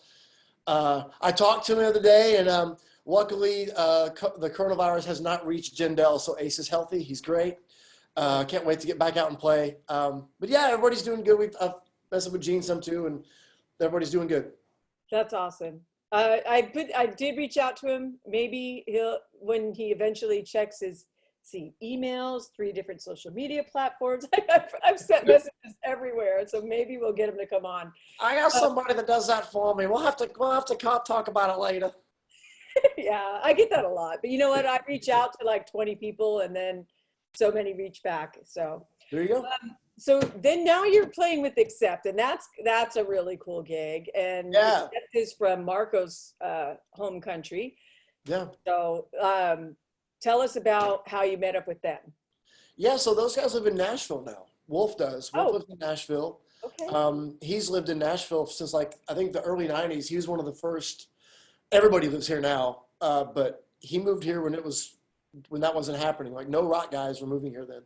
Speaker 6: I talked to him the other day, and luckily the coronavirus has not reached Jindal, so Ace is healthy. He's great. Can't wait to get back out and play. But yeah, everybody's doing good. I've messed with Gene some too, and everybody's doing good.
Speaker 1: That's awesome. I did reach out to him. Maybe when he eventually checks his emails, 3 different social media platforms. I've sent messages everywhere, so maybe we'll get him to come on.
Speaker 6: I got somebody that does that for me. We'll have to talk about it later.
Speaker 1: Yeah, I get that a lot. But you know what? I reach out to like 20 people, and then so many reach back. So
Speaker 6: there you go.
Speaker 1: So then now you're playing with Accept, and that's a really cool gig. And
Speaker 6: yeah,
Speaker 1: Accept is from Marco's home country.
Speaker 6: Yeah.
Speaker 1: So tell us about how you met up with them.
Speaker 6: Yeah, so those guys live in Nashville now. Wolf does. Wolf lives in Nashville.
Speaker 1: Okay.
Speaker 6: He's lived in Nashville since like, I think the early 90s. He was one of the first, everybody lives here now, but he moved here when that wasn't happening. Like no rock guys were moving here then.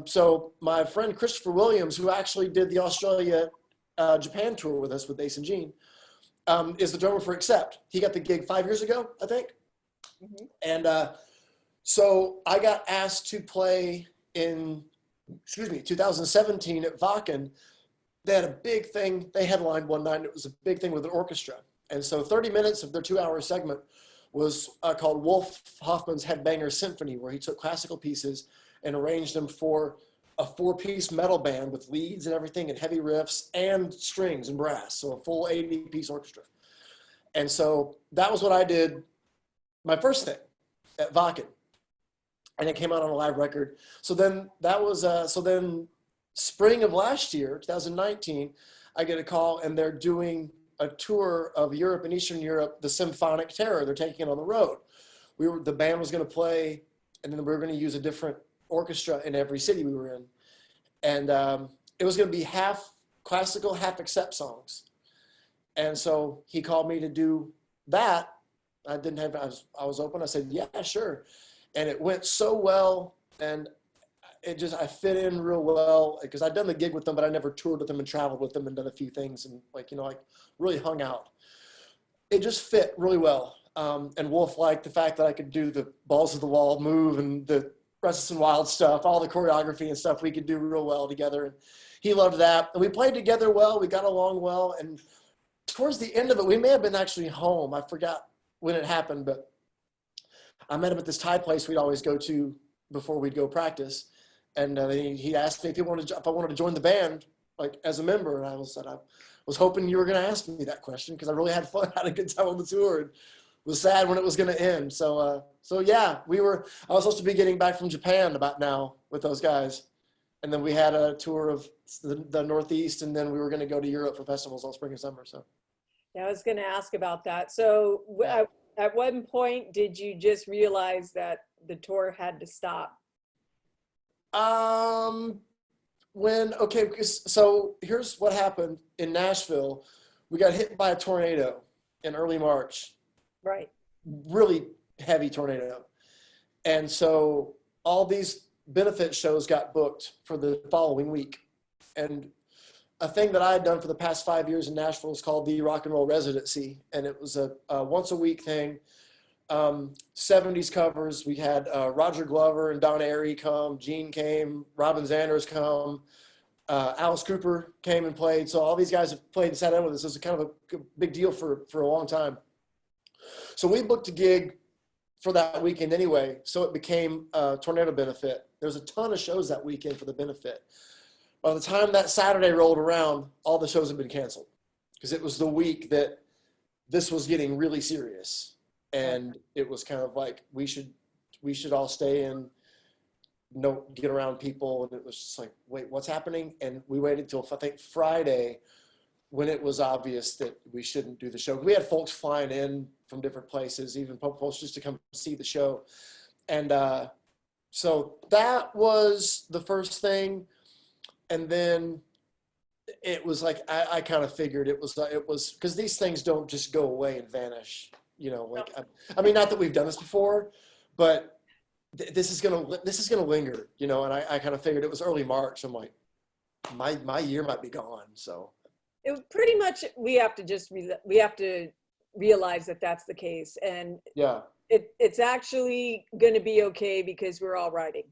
Speaker 6: So my friend Christopher Williams, who actually did the Australia, Japan tour with us with Ace and Gene, is the drummer for Accept. He got the gig 5 years ago, I think.
Speaker 1: Mhm.
Speaker 6: And so I got asked to play in, 2017 at Wacken. They had a big thing. They headlined one night. It was a big thing with an orchestra. And so 30 minutes of their 2-hour segment was called Wolf Hoffman's Headbanger Symphony, where he took classical pieces and arranged them for a 4-piece metal band with leads and everything and heavy riffs and strings and brass. So a full 80-piece orchestra. And so that was what I did, my first thing at Wacken. And it came out on a live record. So then that was, spring of last year, 2019, I get a call and they're doing a tour of Europe and Eastern Europe, the Symphonic Terror. They're taking it on the road. The band was going to play, and then we were going to use a different orchestra in every city we were in. And it was going to be half classical, half Accept songs. And so he called me to do that. I was open. I said, yeah, sure. And it went so well. And I fit in real well because I'd done the gig with them, but I never toured with them and traveled with them and done a few things and really hung out. It just fit really well. And Wolf liked the fact that I could do the balls of the wall move and the Restless and Wild stuff, all the choreography and stuff we could do real well together. And he loved that. And we played together well. We got along well. And towards the end of it, we may have been actually home. I forgot when it happened, but I met him at this Thai place we'd always go to before we'd go practice. And he asked me if I wanted to join the band, like as a member. And I was hoping you were going to ask me that question because I really had fun, had a good time on the tour, and was sad when it was going to end. So yeah, I was supposed to be getting back from Japan about now with those guys. And then we had a tour of the Northeast, and then we were going to go to Europe for festivals all spring and summer. So
Speaker 1: yeah, I was going to ask about that. So at one point, did you just realize that the tour had to stop?
Speaker 6: So here's what happened in Nashville. We got hit by a tornado in early March.
Speaker 1: Right.
Speaker 6: Really heavy tornado. And so all these benefit shows got booked for the following week. And a thing that I had done for the past 5 years in Nashville is called the Rock and Roll Residency. And it was a once a week thing. 70s covers. We had Roger Glover and Don Airey come, Gene came, Robin Zanders come, Alice Cooper came and played. So all these guys have played and sat in with us. It was kind of a big deal for a long time. So we booked a gig for that weekend anyway. So it became a tornado benefit. There's a ton of shows that weekend for the benefit. By the time that Saturday rolled around, all the shows had been canceled because it was the week that this was getting really serious. And it was kind of like, we should all stay in, get around people. And it was just like, wait, what's happening? And we waited till I think Friday when it was obvious that we shouldn't do the show. We had folks flying in from different places, even folks just to come see the show. And so that was the first thing. And then it was like, I kind of figured it was because these things don't just go away and vanish. I mean, not that we've done this before, but this is gonna linger, and I kind of figured it was early March. I'm like, my year might be gone. So
Speaker 1: it pretty much, we have to realize that that's the case. And
Speaker 6: yeah,
Speaker 1: it's actually going to be okay because we're all writing,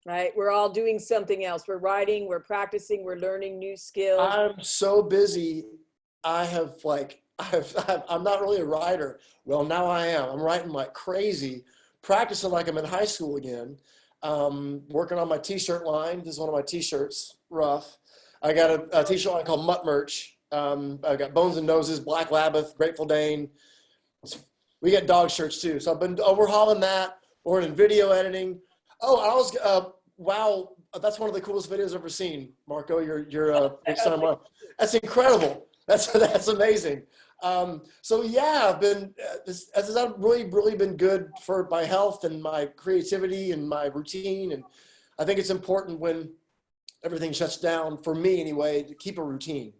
Speaker 1: right? We're all doing something else. We're writing, we're practicing, we're learning new skills.
Speaker 6: I'm so busy. I'm not really a writer. Well, now I am. I'm writing like crazy, practicing like I'm in high school again, working on my t-shirt line. This is one of my t-shirts, rough. I got a t-shirt line called Mutt Merch. I've got Bones and Noses, Black Labbath, Grateful Dane. We get dog shirts too. So I've been overhauling that. We're in video editing. Oh, wow. That's one of the coolest videos I've ever seen. Marco, you're big time. That's incredible. That's amazing. So yeah, I've been, this has really been good for my health and my creativity and my routine. And I think it's important when everything shuts down, for me anyway, to keep a routine.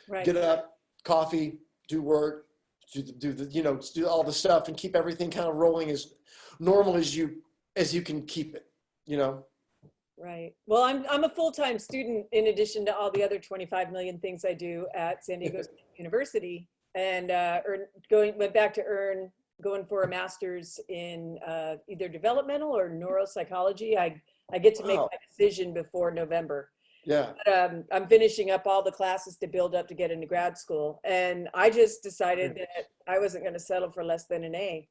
Speaker 1: Right.
Speaker 6: Get up, coffee, do work, do all the stuff, and keep everything kind of rolling as normal as you can keep it, you know.
Speaker 1: Right. Well, I'm a full-time student in addition to all the other 25 million things I do at San Diego State University, and went back to going for a master's in either developmental or neuropsychology. I get to make my decision before November.
Speaker 6: Yeah.
Speaker 1: But, I'm finishing up all the classes to build up to get into grad school, and I just decided that I wasn't going to settle for less than an A.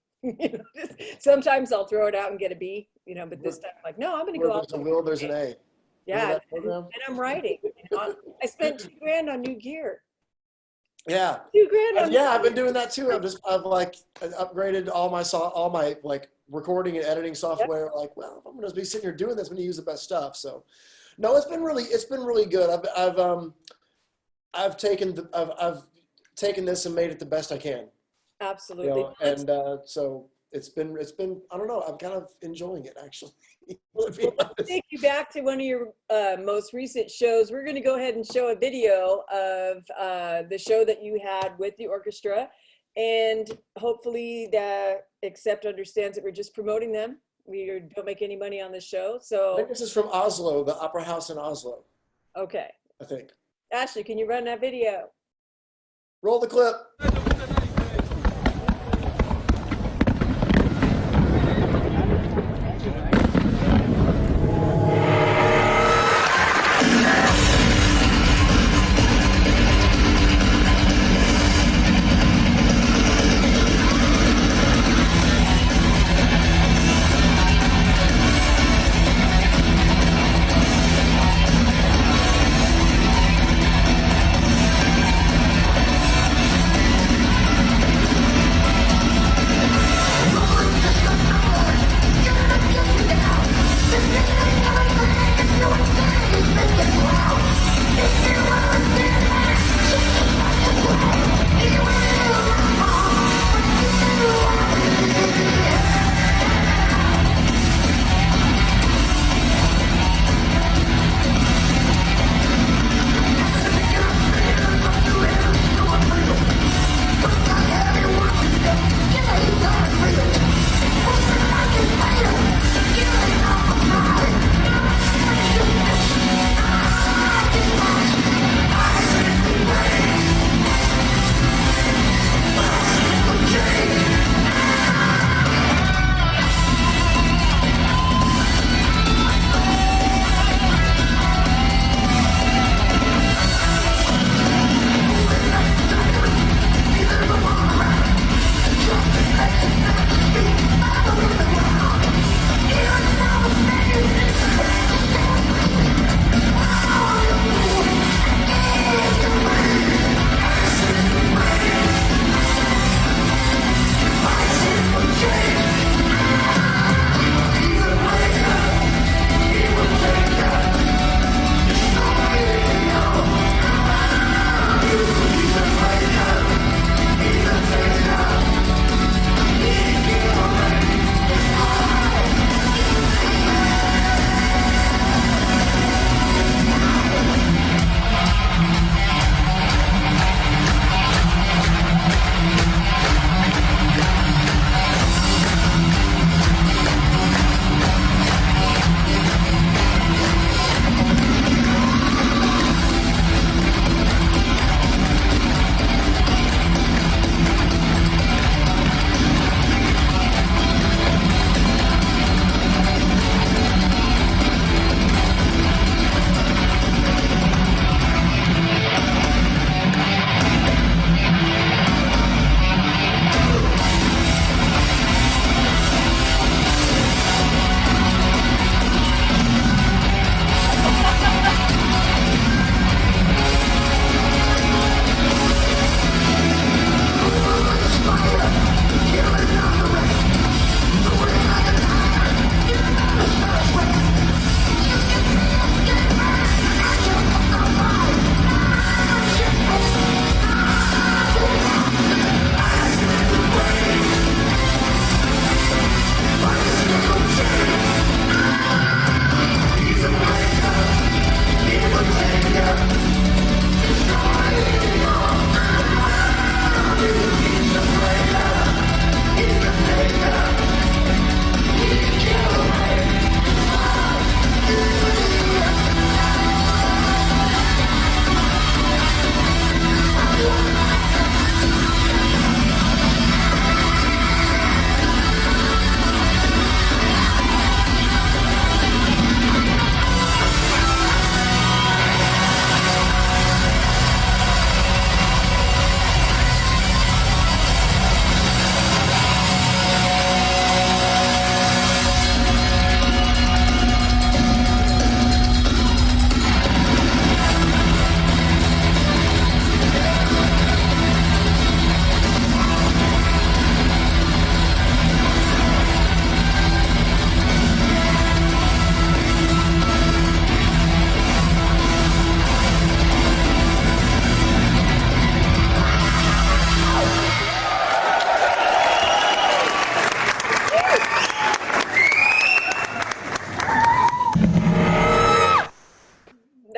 Speaker 1: Sometimes I'll throw it out and get a B, but this time I'm like, no, I'm going to go
Speaker 6: Where
Speaker 1: out.
Speaker 6: there's a will, there's an A.
Speaker 1: Yeah, and I'm writing. I spent $2,000 on new gear.
Speaker 6: Yeah.
Speaker 1: $2,000 on
Speaker 6: I've been doing that too. I've upgraded all my like recording and editing software. Yep. Like, well, if I'm gonna be sitting here doing this, I'm gonna use the best stuff. So, no, it's been really good. I've taken this and made it the best I can.
Speaker 1: Absolutely.
Speaker 6: So it's been I don't know. I'm kind of enjoying it actually.
Speaker 1: We'll take you back to one of your most recent shows. We're going to go ahead and show a video of the show that you had with the orchestra, and hopefully the Accept understands that we're just promoting them. We don't make any money on this show. So
Speaker 6: I think this is from Oslo, the Opera House in Oslo.
Speaker 1: Okay.
Speaker 6: I think.
Speaker 1: Ashley, can you run that video?
Speaker 6: Roll the clip.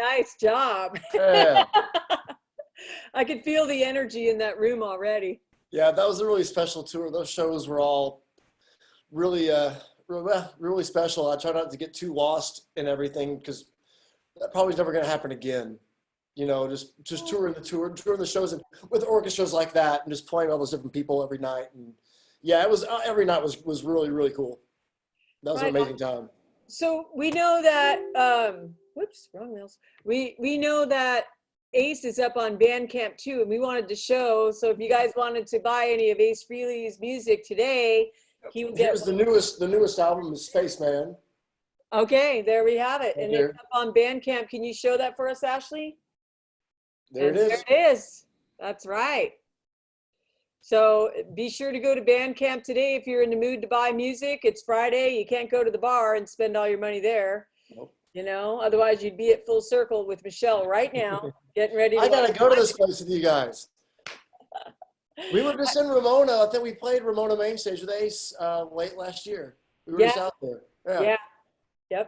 Speaker 1: Nice job.
Speaker 6: Yeah.
Speaker 1: I could feel the energy in that room already.
Speaker 6: Yeah, that was a really special tour. Those shows were all really, really special. I try not to get too lost in everything because that probably is never going to happen again. You know, just touring the shows and with orchestras like that, and just playing all those different people every night. And yeah, it was every night was really, really cool. That was an amazing time.
Speaker 1: So we know that. Whoops, wrong wheels. We know that Ace is up on Bandcamp too, and we wanted to show. So if you guys wanted to buy any of Ace Frehley's music today, he would get.
Speaker 6: Here's the newest album is Spaceman.
Speaker 1: Okay, there we have it, and
Speaker 6: Right
Speaker 1: it's up on Bandcamp. Can you show that for us, Ashley?
Speaker 6: There it is.
Speaker 1: There it is. That's right. So be sure to go to Bandcamp today if you're in the mood to buy music. It's Friday. You can't go to the bar and spend all your money there.
Speaker 6: Nope.
Speaker 1: You know, otherwise you'd be at Full Circle with Michelle right now, getting ready to
Speaker 6: I gotta go to this place with you guys. We were just in Ramona. I think we played Ramona main stage with Ace late last year. We were just out there.
Speaker 1: Yeah.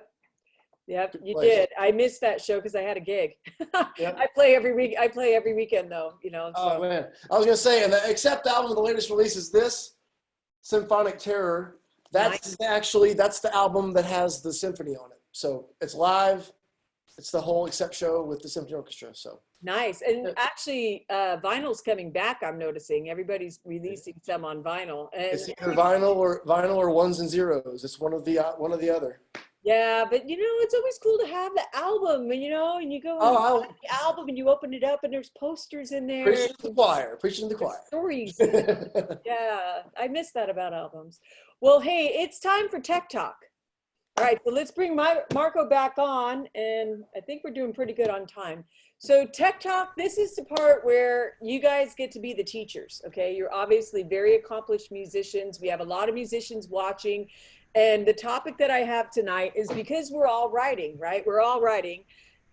Speaker 1: Yep,
Speaker 6: Good
Speaker 1: you
Speaker 6: place.
Speaker 1: did. I missed that show because I had a gig.
Speaker 6: Yep.
Speaker 1: I play every week. I play every weekend though, you know. So.
Speaker 6: Oh man, I was gonna say, and the Accept album, the latest release is this Symphonic Terror. That's the album that has the symphony on it. So it's live. It's the whole Accept show with the symphony orchestra. So
Speaker 1: Nice. And actually, vinyl's coming back. I'm noticing everybody's releasing some on vinyl. And
Speaker 6: it's either vinyl or ones and zeros. It's one of the other.
Speaker 1: yeah, but you know, it's always cool to have the album, and you know, and you go and buy the album and you open it up and there's posters in there.
Speaker 6: Preaching to the choir. Preaching to the choir.
Speaker 1: Stories. Yeah, I miss that about albums. Well, hey, it's time for Tech Talk. All right, so let's bring Marco back on, and I think we're doing pretty good on time. So Tech Talk, this is the part where you guys get to be the teachers, okay? You're obviously very accomplished musicians. We have a lot of musicians watching, and the topic that I have tonight is because we're all writing, right? We're all writing,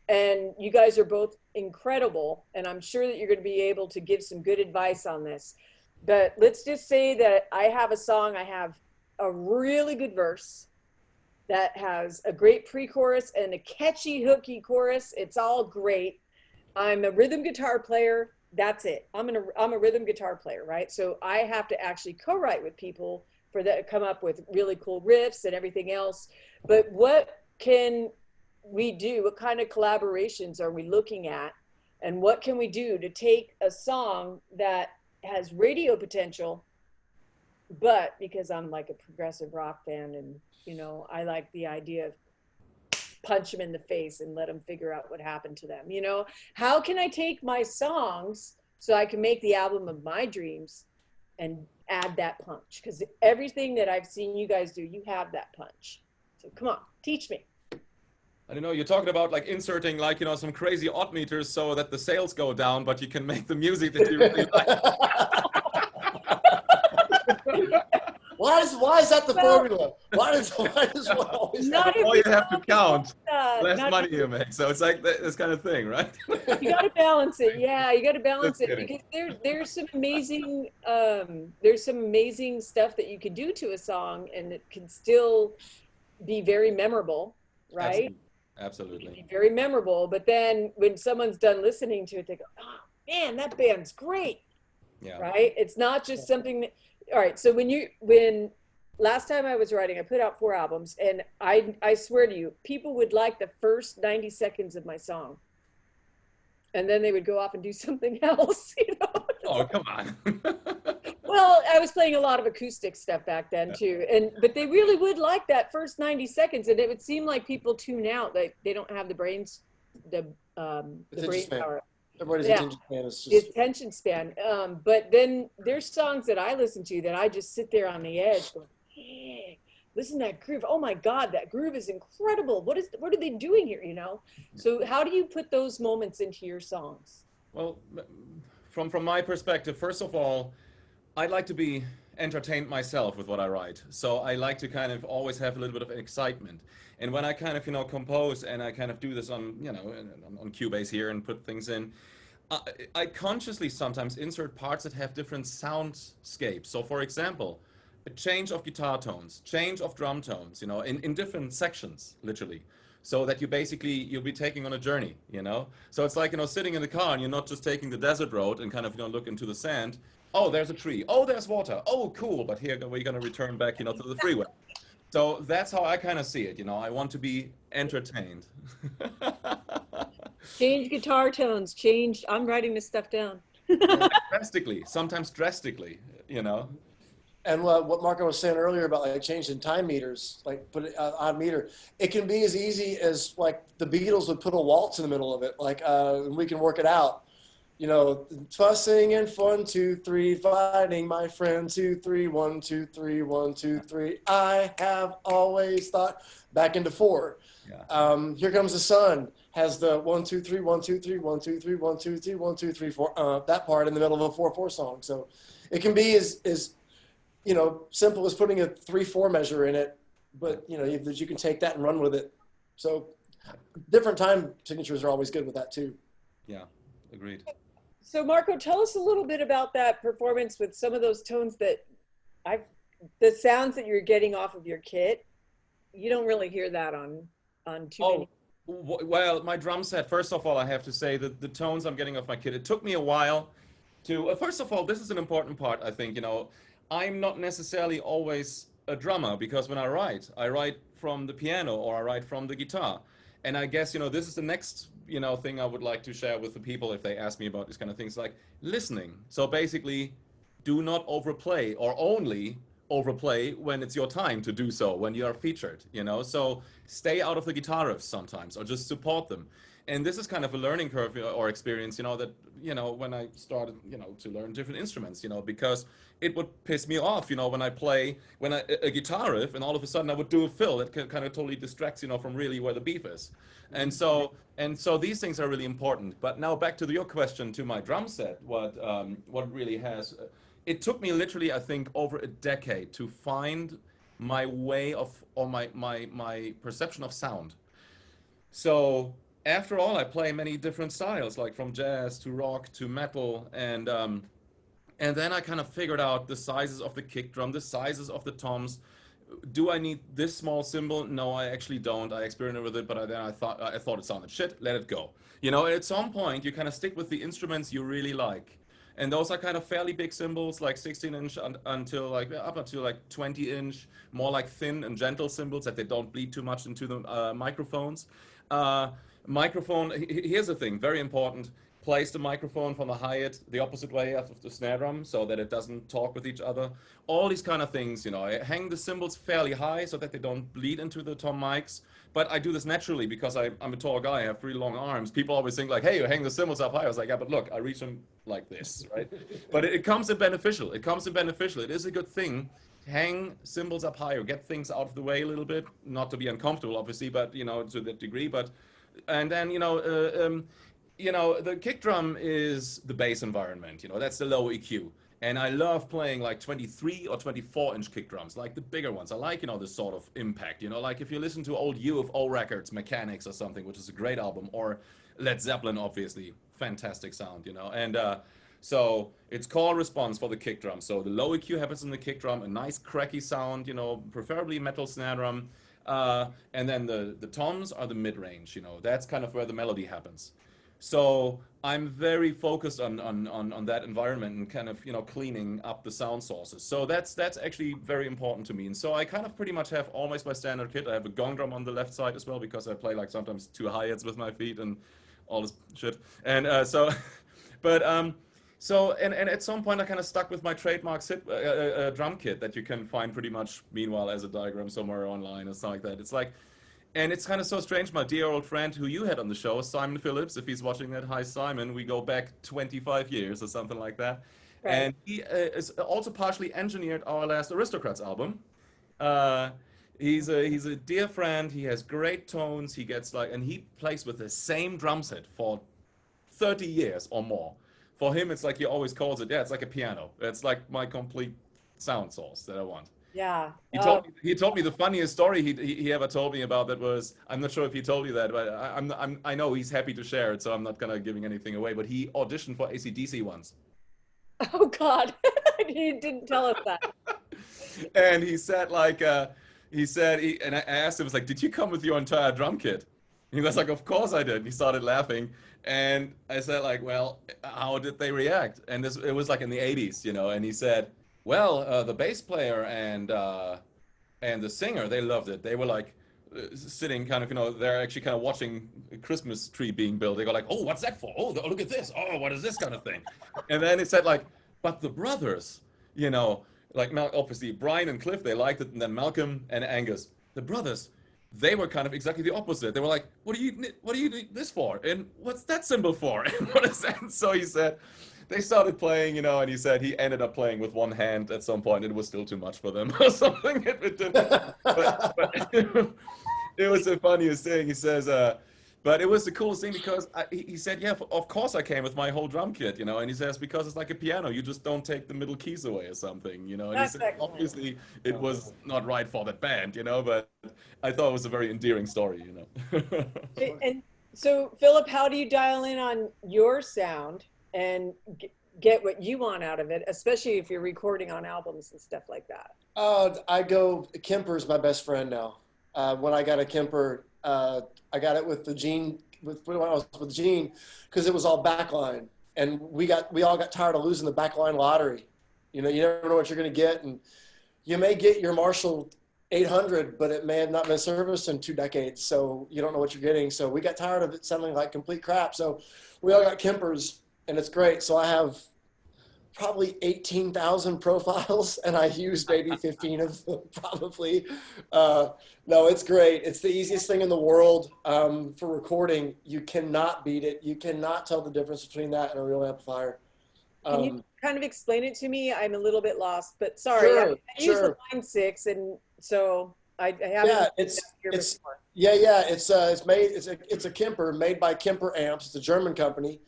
Speaker 1: and you guys are both incredible, and I'm sure that you're going to be able to give some good advice on this. But let's just say that I have a song, I have a really good verse that has a great pre-chorus and a catchy hooky chorus. It's all great. I'm a rhythm guitar player. That's it. I'm a rhythm guitar player, right? So I have to actually co-write with people for that, come up with really cool riffs and everything else. But what can we do? What kind of collaborations are we looking at? And what can we do to take a song that has radio potential, but because I'm like a progressive rock fan and, you know, I like the idea of punch them in the face and let them figure out what happened to them. You know, how can I take my songs so I can make the album of my dreams and add that punch? Because everything that I've seen you guys do, you have that punch. So come on, teach me.
Speaker 3: I don't know, you're talking about like inserting like, you know, some crazy odd meters so that the sales go down, but you can make the music that you really like.
Speaker 6: Why is that the formula? Why does one always
Speaker 1: Not
Speaker 3: All you have to count,
Speaker 1: not
Speaker 3: less money you make. So it's like this kind of thing, right?
Speaker 1: You got to balance it. Yeah, you got to balance
Speaker 3: Just
Speaker 1: it
Speaker 3: kidding.
Speaker 1: because there's some amazing stuff that you can do to a song and it can still be very memorable, right?
Speaker 3: Absolutely.
Speaker 1: Be very memorable. But then when someone's done listening to it, they go, "Oh man, that band's great."
Speaker 3: Yeah.
Speaker 1: Right? It's not just something that. All right. So when last time I was writing, I put out 4 albums, and I swear to you, people would like the first 90 seconds of my song, and then they would go off and do something else. You know?
Speaker 3: Oh, come on.
Speaker 1: Well, I was playing a lot of acoustic stuff back then too, but they really would like that first 90 seconds, and it would seem like people tune out. Like they don't have the brain power.
Speaker 6: Everybody's
Speaker 1: Yeah.
Speaker 6: attention span is
Speaker 1: The
Speaker 6: just
Speaker 1: attention span. But then there's songs that I listen to that I just sit there on the edge going, hey, listen to that groove. Oh my God, that groove is incredible. What are they doing here, you know? So how do you put those moments into your songs?
Speaker 3: Well, from my perspective, first of all, I like to be entertained myself with what I write. So I like to kind of always have a little bit of excitement. And when I kind of, you know, compose and I kind of do this on, you know, on Cubase here and put things in, I consciously sometimes insert parts that have different soundscapes. So for example, a change of guitar tones, change of drum tones, you know, in different sections, literally. so that you'll be taking on a journey, you know? So it's like, you know, sitting in the car and you're not just taking the desert road and kind of, you know, look into the sand. Oh, there's a tree. Oh, there's water. Oh, cool. But here we're going to return back, you know, to the freeway. So that's how I kind of see it. You know, I want to be entertained.
Speaker 1: Change guitar tones. Change. I'm writing this stuff down.
Speaker 3: Drastically, sometimes drastically, you know.
Speaker 6: And what Marco was saying earlier about like changing time meters, like put it odd meter, it can be as easy as like the Beatles would put a waltz in the middle of it, like we can work it out. You know, fussing and 1, 2, 3, fighting my friend 2, 3, 1, 2, 3, 1, 2, 3. I have always thought back into 4. Yeah. Here Comes the Sun has the 1, 2, 3, 1, 2, 3, 1, 2, 3, 1, 2, 3, 1, 2, 3, 4. That part in the middle of a 4/4 song. So it can be as you know, simple as putting a 3/4 measure in it, but you know, you can take that and run with it. So different time signatures are always good with that too.
Speaker 3: Yeah, agreed.
Speaker 1: So Marco, tell us a little bit about that performance with some of those tones that the sounds that you're getting off of your kit. You don't really hear that on too many.
Speaker 3: Well, my drum set, first of all, I have to say that the tones I'm getting off my kit, it took me a while to, first of all, this is an important part, I think, you know, I'm not necessarily always a drummer because when I write from the piano or I write from the guitar. And I guess, you know, this is the next, you know, thing I would like to share with the people if they ask me about these kind of things, like listening. So basically, do not overplay or only overplay when it's your time to do so, when you are featured, you know? So stay out of the guitar riffs sometimes or just support them. And this is kind of a learning curve or experience, you know, that, you know, when I started, you know, to learn different instruments, you know, because it would piss me off, you know, when I play a guitar riff and all of a sudden I would do a fill that kind of totally distracts, you know, from really where the beef is. And so these things are really important. But now back to your question, to my drum set, what it really has, it took me literally, I think, over a decade to find my way of, or my perception of sound. So after all, I play many different styles, like from jazz to rock to metal, and then I kind of figured out the sizes of the kick drum, the sizes of the toms. Do I need this small cymbal? No, I actually don't. I experimented with it, but then I thought it sounded shit. Let it go. You know, at some point, you kind of stick with the instruments you really like, and those are kind of fairly big cymbals, like 16-inch until like up until like 20-inch, more like thin and gentle cymbals that they don't bleed too much into the microphones. Microphone, here's the thing, very important. Place the microphone from the hi-hat the opposite way of the snare drum so that it doesn't talk with each other. All these kind of things, you know. I hang the cymbals fairly high so that they don't bleed into the tom mics. But I do this naturally because I'm a tall guy. I have really long arms. People always think like, hey, you hang the cymbals up high. I was like, yeah, but look, I reach them like this, right? But it comes in beneficial. It comes in beneficial. It is a good thing. Hang cymbals up high or get things out of the way a little bit. Not to be uncomfortable, obviously, but, you know, to that degree. But, and then, you know, the kick drum is the bass environment, you know, that's the low EQ. And I love playing like 23 or 24-inch kick drums, like the bigger ones. I like, you know, this sort of impact, you know, like if you listen to old UFO records, Mechanics or something, which is a great album, or Led Zeppelin, obviously, fantastic sound, you know. And so it's call response for the kick drum. So the low EQ happens in the kick drum, a nice cracky sound, you know, preferably metal snare drum. And then the toms are the mid-range, you know, that's kind of where the melody happens. So I'm very focused on that environment and kind of, you know, cleaning up the sound sources. So that's actually very important to me. And so I kind of pretty much have almost my standard kit. I have a gong drum on the left side as well because I play like sometimes 2 hi-hats with my feet and all this shit. And so at some point I kind of stuck with my trademark drum kit that you can find pretty much meanwhile as a diagram somewhere online or something like that. It's like, and it's kind of so strange, my dear old friend who you had on the show, Simon Phillips, if he's watching that, hi Simon, we go back 25 years or something like that. Right. And he is also partially engineered our last Aristocrats album. He's a dear friend, he has great tones, he gets like, and he plays with the same drum set for 30 years or more. For him, it's like he always calls it, yeah, it's like a piano. It's like my complete sound source that I want.
Speaker 1: Yeah.
Speaker 3: He told me the funniest story he ever told me about that was, I'm not sure if he told you that, but I know he's happy to share it, so I'm not gonna giving anything away. But he auditioned for AC/DC once.
Speaker 1: Oh God, he didn't tell us that.
Speaker 3: And he said like, and I asked him, was like, did you come with your entire drum kit? He was like, of course I did. He started laughing. And I said like, well, how did they react? And it was like in the 80s, you know, and he said, well, the bass player and the singer, they loved it. They were like sitting kind of, you know, they're actually kind of watching a Christmas tree being built. They go like, oh, what's that for? Oh, look at this. Oh, what is this kind of thing? And then he said like, but the brothers, you know, like obviously Brian and Cliff, they liked it. And then Malcolm and Angus, the brothers, they were kind of exactly the opposite. They were like, what do you need this for? And what's that symbol for? And what is that? And so he said, they started playing, you know, and he said he ended up playing with one hand at some point. It was still too much for them or something. It didn't, but it was the funniest thing. He says, but it was the coolest thing because he said, yeah, of course I came with my whole drum kit, you know, and he says, because it's like a piano, you just don't take the middle keys away or something, you know, and he said, obviously it was not right for that band, you know, but I thought it was a very endearing story, you know.
Speaker 1: And so, Philip, how do you dial in on your sound and get what you want out of it, especially if you're recording on albums and stuff like that?
Speaker 6: I go, Kemper's my best friend now. When I got a Kemper, I got it with the Gene, when I was with Gene, because it was all backline, and we all got tired of losing the backline lottery. You know, you never know what you're going to get, and you may get your Marshall 800, but it may have not been serviced in 2 decades, so you don't know what you're getting. So we got tired of it sounding like complete crap. So we all got Kempers, and it's great. So I have probably 18,000 profiles, and I use maybe 15 of them probably. No, it's great. It's the easiest thing in the world for recording. You cannot beat it. You cannot tell the difference between that and a real amplifier.
Speaker 1: Can you kind of explain it to me? I'm a little bit lost, but sorry.
Speaker 6: Sure,
Speaker 1: I use the Line 6, and so I haven't.
Speaker 6: Yeah, it's a Kemper made by Kemper Amps. It's a German company,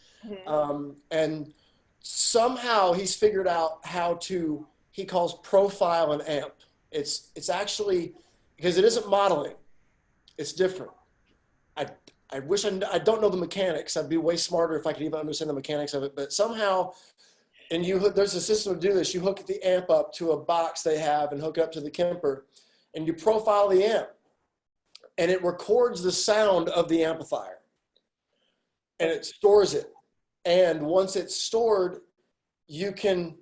Speaker 6: and somehow he's figured out how to, he calls profile an amp. It's actually, because it isn't modeling, it's different. I wish I don't know the mechanics. I'd be way smarter if I could even understand the mechanics of it, but somehow, and there's a system to do this. You hook the amp up to a box they have and hook it up to the Kemper, and you profile the amp, and it records the sound of the amplifier, and it stores it. And once it's stored, you can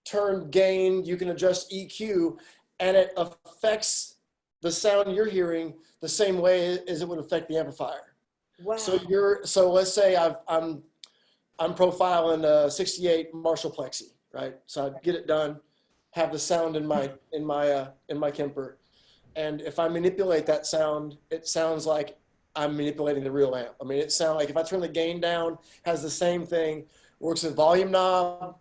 Speaker 6: turn gain, you can adjust EQ, and it affects the sound you're hearing the same way as it would affect the amplifier.
Speaker 1: Wow.
Speaker 6: So let's say I'm profiling a 68 Marshall Plexi, right? So I get it done, have the sound in my Kemper, and if I manipulate that sound, it sounds like I'm manipulating the real amp. I mean, it sounds like if I turn the gain down, has the same thing, works with volume knob.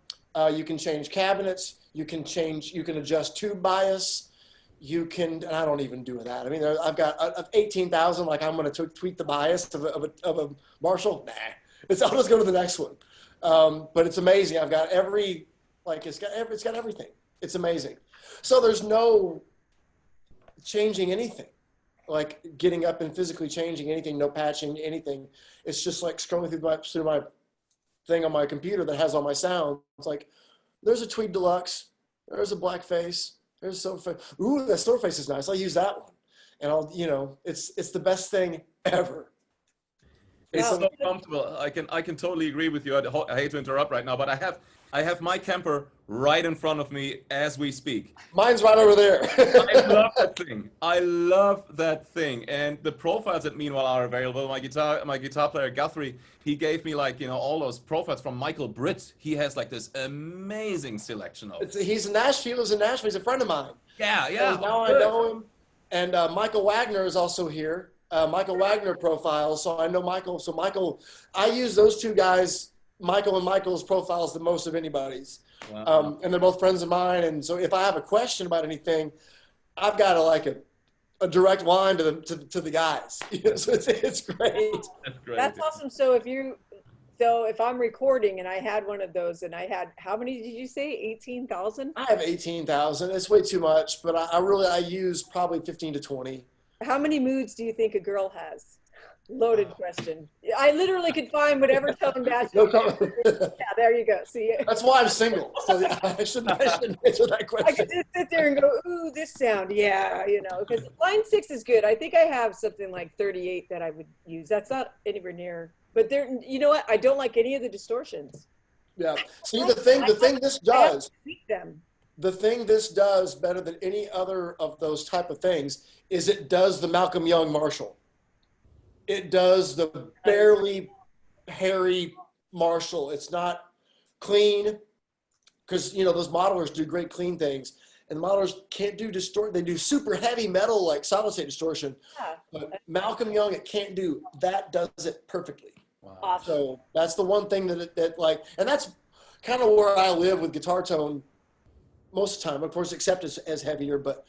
Speaker 6: You can change cabinets. You can adjust tube bias. And I don't even do that. I mean, I've got 18,000, like I'm going to tweak the bias of a Marshall. Nah, I'll just go to the next one. But it's amazing. I've got it's got everything. It's amazing. So there's no changing anything, like getting up and physically changing anything, no patching anything. It's just like scrolling through my thing on my computer that has all my sounds. It's like, there's a Tweed Deluxe, there's a Blackface, there's a Silverface. Ooh, that Silverface is nice. I'll use that one. And it's the best thing ever.
Speaker 3: It's so comfortable. I can totally agree with you. I hate to interrupt right now, but I have my Kemper right in front of me as we speak.
Speaker 6: Mine's right over there.
Speaker 3: I love that thing. I love that thing. And the profiles that meanwhile are available. My guitar player Guthrie, he gave me all those profiles from Michael Britt. He has like this amazing selection of.
Speaker 6: He's in Nashville. He lives in Nashville. He's a friend of mine.
Speaker 3: Yeah.
Speaker 6: So now I know him. And Michael Wagner is also here. Michael Wagner profiles. So I know Michael. So Michael, I use those two guys, Michael and Michael's profiles, the most of anybody's. Wow. And they're both friends of mine. And so if I have a question about anything, I've got a direct line to the guys. So it's great.
Speaker 3: That's great.
Speaker 1: That's awesome. So if I'm recording and I had one of those and I had, how many did you say? 18,000?
Speaker 6: I have 18,000. It's way too much, but I use probably 15 to 20.
Speaker 1: How many moods do you think a girl has? Loaded question. I literally could find whatever tone bass.
Speaker 6: No comment.
Speaker 1: Yeah, there you go. See,
Speaker 6: That's why I'm single. So I shouldn't answer that
Speaker 1: I
Speaker 6: question.
Speaker 1: could just sit there and go, ooh, this sound, yeah, because line 6 is good. I think I have something like 38 that I would use. That's not anywhere near, but there, you know what? I don't like any of the distortions.
Speaker 6: Yeah. See, the thing this does,
Speaker 1: Tweak them.
Speaker 6: the thing this does better than any other of those type of things is it does the Malcolm Young Marshall. It does the barely hairy Marshall. It's not clean because, those modelers do great clean things. And modelers can't do distort. They do super heavy metal like solid state distortion.
Speaker 1: Yeah.
Speaker 6: But Malcolm Young, it can't do. That does it perfectly.
Speaker 3: Wow.
Speaker 1: Awesome.
Speaker 6: So that's the one thing that and that's kind of where I live with guitar tone most of the time. Of course, except as heavier, but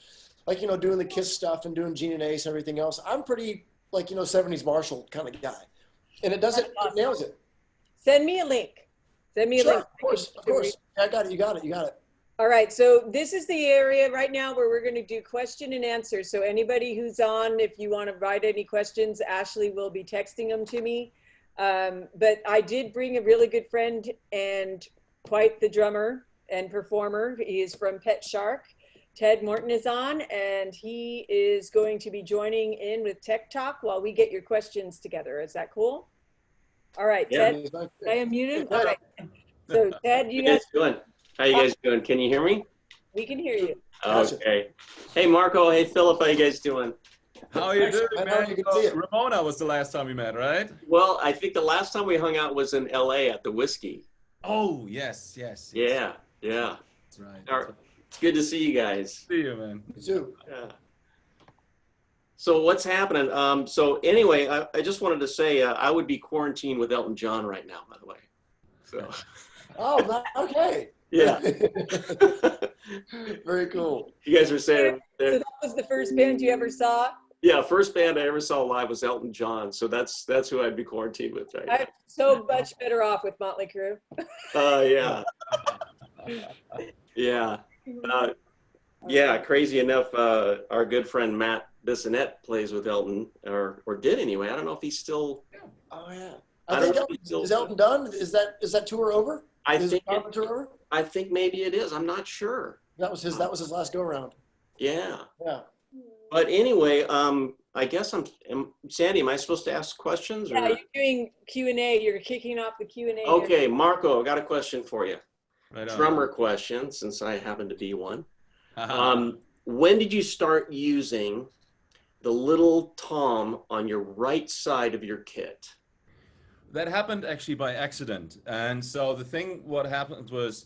Speaker 6: like, doing the Kiss stuff and doing Gene and Ace and everything else, I'm pretty 70s Marshall kind of guy. And it does it,
Speaker 1: Awesome.
Speaker 6: it nails it.
Speaker 1: Send me a link. Send me a
Speaker 6: Sure,
Speaker 1: link.
Speaker 6: of course. I got it. You got it.
Speaker 1: All right, so this is the area right now where we're going to do question and answer. So anybody who's on, if you want to write any questions, Ashley will be texting them to me. But I did bring a really good friend and quite the drummer and performer. He is from Pet Shark. Ted Morton is on, and he is going to be joining in with Tech Talk while we get your questions together. Is that cool? All right,
Speaker 7: Yeah.
Speaker 1: Ted, I am muted. All right. So Ted, you
Speaker 7: How you
Speaker 1: guys,
Speaker 7: guys doing? How you guys doing? Can you hear me?
Speaker 1: we can hear you.
Speaker 6: Gotcha.
Speaker 7: Okay. Hey, Marco. Hey, Philip. How you guys doing?
Speaker 3: How are you doing,
Speaker 6: I know
Speaker 3: man?
Speaker 6: you can see it.
Speaker 3: Ramona was the last time we met, right?
Speaker 7: Well, I think the last time we hung out was in LA at the Whiskey.
Speaker 3: Oh, yes.
Speaker 7: Yeah.
Speaker 3: That's right.
Speaker 7: All right. It's good to see you guys.
Speaker 3: See you, man.
Speaker 6: You too.
Speaker 7: Yeah. So what's happening? So anyway, I just wanted to say I would be quarantined with Elton John right now, by the way. So
Speaker 6: Oh, okay.
Speaker 7: yeah.
Speaker 6: Very cool.
Speaker 7: You guys are saying
Speaker 1: So that was the first band you ever saw?
Speaker 7: yeah, first band I ever saw live was Elton John. So that's who I'd be quarantined with right
Speaker 1: I'm so much better off with Motley Crue.
Speaker 7: now. Yeah. Yeah. Yeah, crazy enough, our good friend Matt Bissonette plays with Elton, or did anyway. I don't know if he's still.
Speaker 6: Oh yeah.
Speaker 7: I
Speaker 6: I
Speaker 7: don't
Speaker 6: think
Speaker 7: know if he's still.
Speaker 6: is Elton done? Is that tour over?
Speaker 7: I
Speaker 6: Is
Speaker 7: think.
Speaker 6: the Harvard tour over?
Speaker 7: I think maybe it is. I'm not sure.
Speaker 6: That was his last go around.
Speaker 7: Yeah.
Speaker 6: Yeah.
Speaker 7: But anyway, I guess Sandy. Am I supposed to ask questions? Or?
Speaker 1: Yeah, you're doing Q&A. You're kicking off the Q&A.
Speaker 7: Okay, Marco, I got a question for you.
Speaker 3: Right on.
Speaker 7: Drummer question, since I happen to be one.
Speaker 3: Uh-huh.
Speaker 7: When did you start using the little tom on your right side of your kit?
Speaker 3: That happened actually by accident. And so what happened was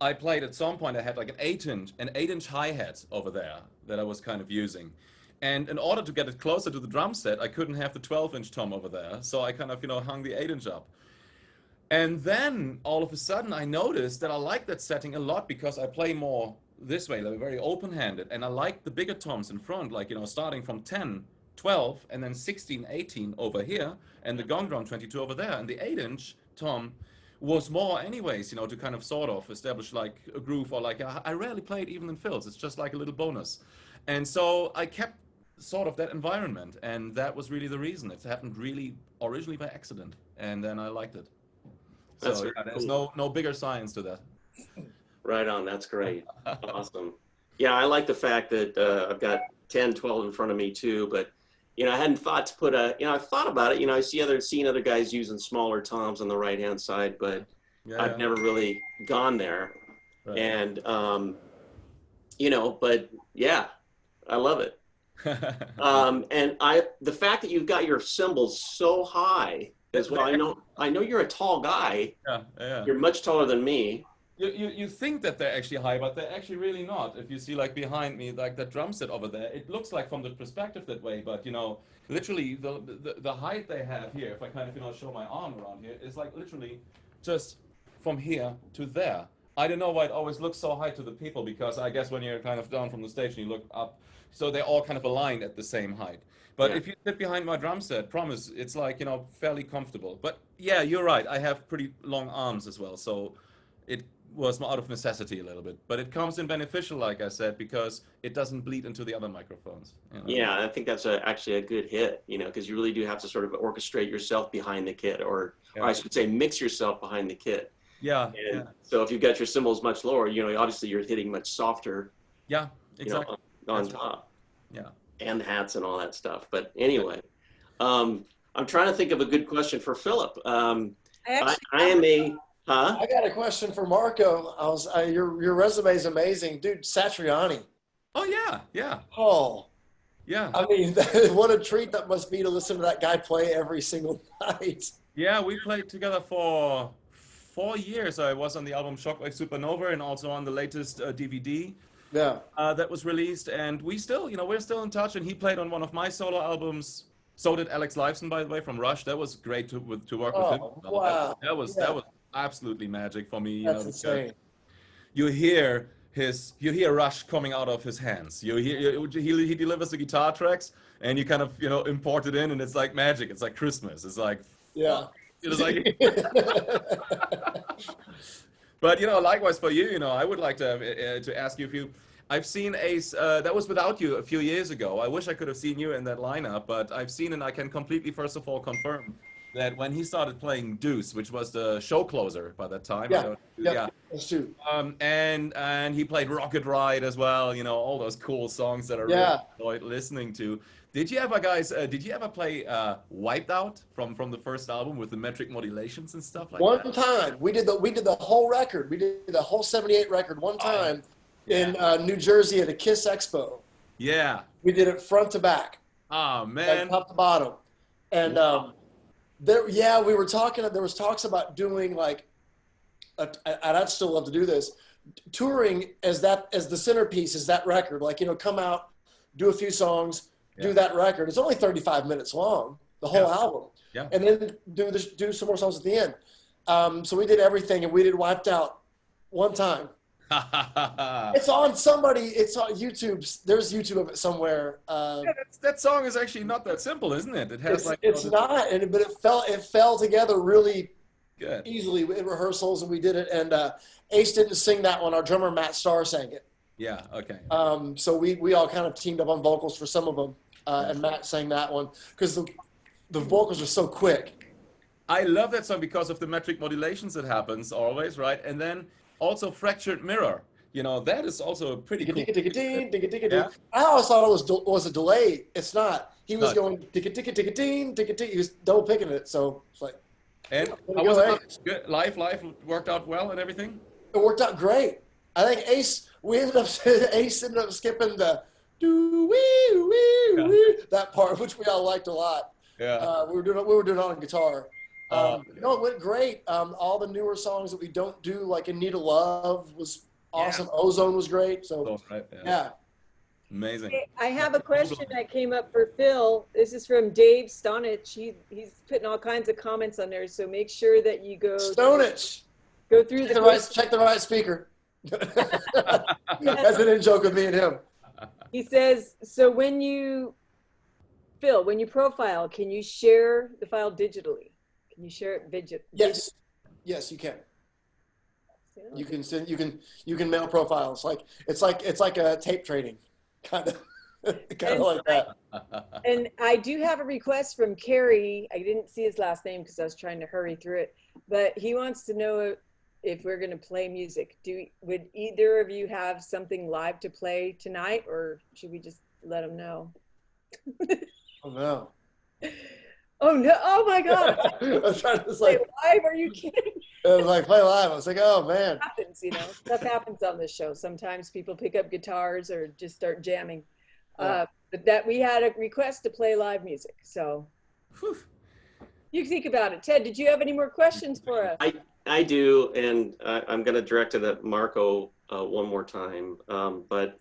Speaker 3: I played at some point, I had like an 8-inch hi-hat over there that I was kind of using. And in order to get it closer to the drum set, I couldn't have the 12-inch tom over there. So I kind of, hung the 8-inch up. And then all of a sudden I noticed that I like that setting a lot because I play more this way, like very open-handed. And I like the bigger toms in front, like, starting from 10, 12, and then 16, 18 over here, and the gong drum 22 over there. And the 8-inch tom was more anyways, to kind of sort of establish like a groove, or like, I rarely play it even in fills. It's just like a little bonus. And so I kept sort of that environment, and that was really the reason. It happened really originally by accident, and then I liked it.
Speaker 7: That's
Speaker 3: So
Speaker 7: very
Speaker 3: there's
Speaker 7: cool.
Speaker 3: no bigger science to that.
Speaker 7: Right on. That's great. Awesome. Yeah, I like the fact that I've got 10, 12 in front of me too, but I hadn't thought to put I thought about it. I seen other guys using smaller toms on the right-hand side, but I've never really gone there.
Speaker 3: Right.
Speaker 7: And, but yeah, I love it. And the fact that you've got your cymbals so high as well, I know you're a tall guy.
Speaker 3: Yeah.
Speaker 7: You're much taller than me.
Speaker 3: You think that they're actually high, but they're actually really not. If you see like behind me, like that drum set over there, it looks like from the perspective that way, but literally the height they have here, if I kind of show my arm around here, is like literally just from here to there. I don't know why it always looks so high to the people, because I guess when you're kind of down from the stage and you look up, so they're all kind of aligned at the same height. But if you sit behind my drum set, promise, it's like, fairly comfortable. But yeah, you're right. I have pretty long arms as well, so it was out of necessity a little bit, but it comes in beneficial, like I said, because it doesn't bleed into the other microphones. You know?
Speaker 7: Yeah, I think that's actually a good hit, you know, because you really do have to sort of orchestrate yourself behind the kit, or I should say mix yourself behind the kit.
Speaker 3: Yeah.
Speaker 7: And so if you've got your cymbals much lower, you know, obviously you're hitting much softer.
Speaker 3: Yeah, exactly.
Speaker 7: You know, on top.
Speaker 3: Yeah.
Speaker 7: And hats and all that stuff. But anyway, I'm trying to think of a good question for Philip. I am a, huh?
Speaker 6: I got a question for Marco. Your resume is amazing, dude. Satriani.
Speaker 3: Oh yeah, yeah,
Speaker 6: Oh,
Speaker 3: yeah.
Speaker 6: I mean, what a treat that must be to listen to that guy play every single night.
Speaker 3: Yeah, we played together for 4 years. I was on the album Shockwave Supernova and also on the latest DVD
Speaker 6: Yeah.
Speaker 3: that was released. And we still, you know, we're still in touch. And he played on one of my solo albums. So did Alex Lifeson, by the way, from Rush. That was great to work with him.
Speaker 6: Wow.
Speaker 3: That was absolutely magic for me. You
Speaker 6: That's
Speaker 3: know,
Speaker 6: insane.
Speaker 3: you hear Rush coming out of his hands. You hear he delivers the guitar tracks, and you kind of, you know, import it in, and it's like magic. It's like Christmas. It's like,
Speaker 6: Yeah.
Speaker 3: it's like. But you know, likewise for you, you know, I would like to ask you a few. I've seen Ace. That was without you a few years ago. I wish I could have seen you in that lineup, but I've seen, and I can completely, first of all, confirm that when he started playing Deuce, which was the show closer by that time.
Speaker 6: Yeah.
Speaker 3: Yeah.
Speaker 6: That's true.
Speaker 3: And he played Rocket Ride as well. You know, all those cool songs that I really enjoyed listening to. Did you ever, guys? Did you ever play Wiped Out from the first album with the metric modulations and stuff like that?
Speaker 6: One time we did the whole record. We did the whole '78 record one time in New Jersey at a Kiss Expo.
Speaker 3: Yeah.
Speaker 6: We did it front to back.
Speaker 3: Oh man.
Speaker 6: Like top to bottom. And we were talking. There was talks about doing like, and I'd still love to do this, touring as the centerpiece is that record. Like, you know, come out, do a few songs, do that record. It's only 35 minutes long, the whole album.
Speaker 3: Yeah.
Speaker 6: And then do some more songs at the end. So we did everything, and we did Wiped Out one time. It's on it's on YouTube. There's YouTube of it somewhere.
Speaker 3: That song is actually not that simple, isn't it? It has
Speaker 6: it's not, but it fell together really
Speaker 3: good
Speaker 6: easily in rehearsals, and we did it. And Ace didn't sing that one. Our drummer Matt Starr sang it.
Speaker 3: Yeah. Okay.
Speaker 6: So we all kind of teamed up on vocals for some of them, and Matt sang that one because the vocals are so quick.
Speaker 3: I love that song because of the metric modulations that happens always, right? And then also Fractured Mirror. You know, that is also a pretty cool.
Speaker 6: Yeah. I always thought it was a delay. It's not. He was going ticka-ticka-ticka-ding, ticka-ticka. He was double picking it. So it's like.
Speaker 3: And how was it? Good. Live worked out well and everything.
Speaker 6: It worked out great. I think Ace ended up skipping the that part, which we all liked a lot.
Speaker 3: Yeah.
Speaker 6: We were doing it on guitar. No, it went great. All the newer songs that we don't do, like In Need of Love, was awesome. Yeah. Ozone was great. So yeah.
Speaker 3: Amazing.
Speaker 1: I have a question that came up for Phil. This is from Dave Stonich. He's putting all kinds of comments on there, so make sure that you go
Speaker 6: Stonich.
Speaker 1: Go through
Speaker 6: check the right speaker. That's an in joke with me and him.
Speaker 1: He says, so when you profile, can you share the file digitally? Can you share it
Speaker 6: Yes. Yes, you can. You can mail profiles. It's like a tape trading. Kind of like that.
Speaker 1: And I do have a request from Kerry. I didn't see his last name because I was trying to hurry through it, but he wants to know if we're going to play music. Would either of you have something live to play tonight, or should we just let him know?
Speaker 6: Oh no.
Speaker 1: Oh no! Oh my God!
Speaker 6: I was trying to
Speaker 1: play live? Are you kidding?
Speaker 6: It was like play live. I was like, oh man.
Speaker 1: Happens, you know. Stuff happens on this show. Sometimes people pick up guitars or just start jamming. But that we had a request to play live music. So you think about it. Ted, did you have any more questions for us?
Speaker 7: I do, and I'm going to direct it at Marco one more time. But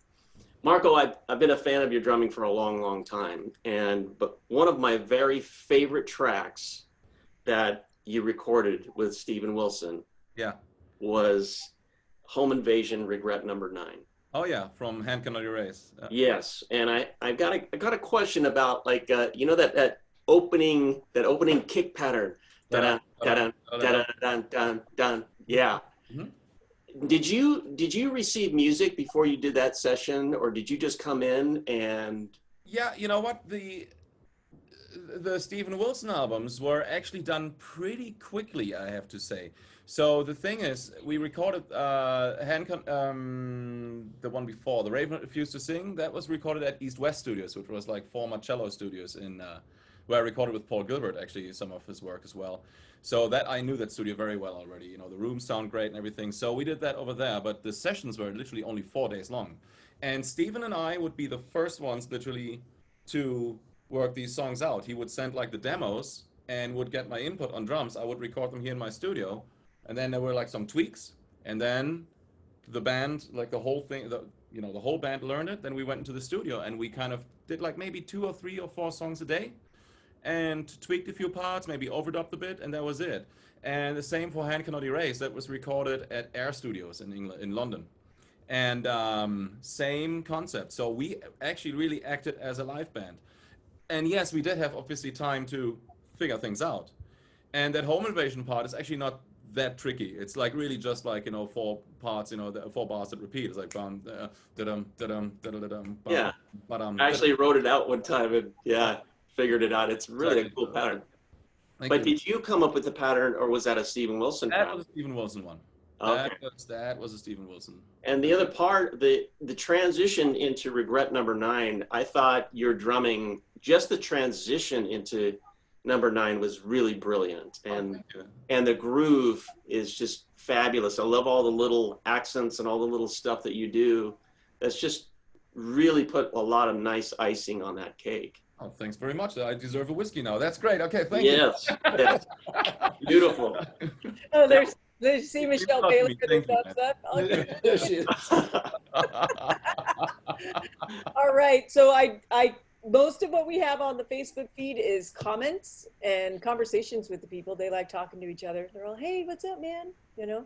Speaker 7: Marco, I've been a fan of your drumming for a long, long time. But one of my very favorite tracks that you recorded with Steven Wilson was Home Invasion Regret Number 9.
Speaker 3: Oh yeah, from Hand Cannot Erase.
Speaker 7: Yes, and I got a question about, like, you know, that opening kick pattern. Da-dun, da-dun, da-dun, da-dun, da-dun. Yeah. Did you receive music before you did that session, or did you just come in and?
Speaker 3: Yeah, you know what? The Steven Wilson albums were actually done pretty quickly, I have to say. So the thing is, we recorded the one before, The Raven Refused to Sing. That was recorded at East West Studios, which was like former cello studios in where I recorded with Paul Gilbert, actually, some of his work as well. So that I knew that studio very well already. You know, the rooms sound great and everything. So we did that over there, but the sessions were literally only 4 days long. And Steven and I would be the first ones literally to work these songs out. He would send like the demos and would get my input on drums. I would record them here in my studio, and then there were like some tweaks, and then the band, like the whole thing, the whole band learned it. Then we went into the studio and we kind of did like maybe 2 or 3 or 4 songs a day, and tweaked a few parts, maybe overdubbed a bit, and that was it. And the same for Hand Cannot Erase. That was recorded at Air Studios in England, in London. And same concept. So we actually really acted as a live band. And yes, we did have obviously time to figure things out. And that home invasion part is actually not that tricky. It's like really just like, 4 parts, the 4 bars that repeat. It's like bum, da-dum, da-dum, da-da-da-dum, bum,
Speaker 7: Yeah.
Speaker 3: ba-dum,
Speaker 7: I actually wrote it out one time and figured it out. It's really a cool pattern. But did you come up with the pattern, or was that a Steven Wilson
Speaker 3: That
Speaker 7: pattern?
Speaker 3: was a Steven Wilson one.
Speaker 7: Okay.
Speaker 3: That was a Steven Wilson.
Speaker 7: And the other part, the transition into Regret number 9, I thought your drumming, just the transition into number 9 was really brilliant. And the groove is just fabulous. I love all the little accents and all the little stuff that you do. That's just really put a lot of nice icing on that cake.
Speaker 3: Oh, thanks very much. I deserve a whiskey now. That's great. Okay, thank you.
Speaker 7: Yes. Beautiful.
Speaker 1: Oh, there's see Michelle
Speaker 3: love
Speaker 1: Bailey
Speaker 3: me.
Speaker 1: for the
Speaker 3: Thank you,
Speaker 1: thumbs up. Okay.
Speaker 6: There she is.
Speaker 1: All right, so I most of what we have on the Facebook feed is comments and conversations with the people. They like talking to each other. They're all, hey, what's up, man?
Speaker 3: Yeah.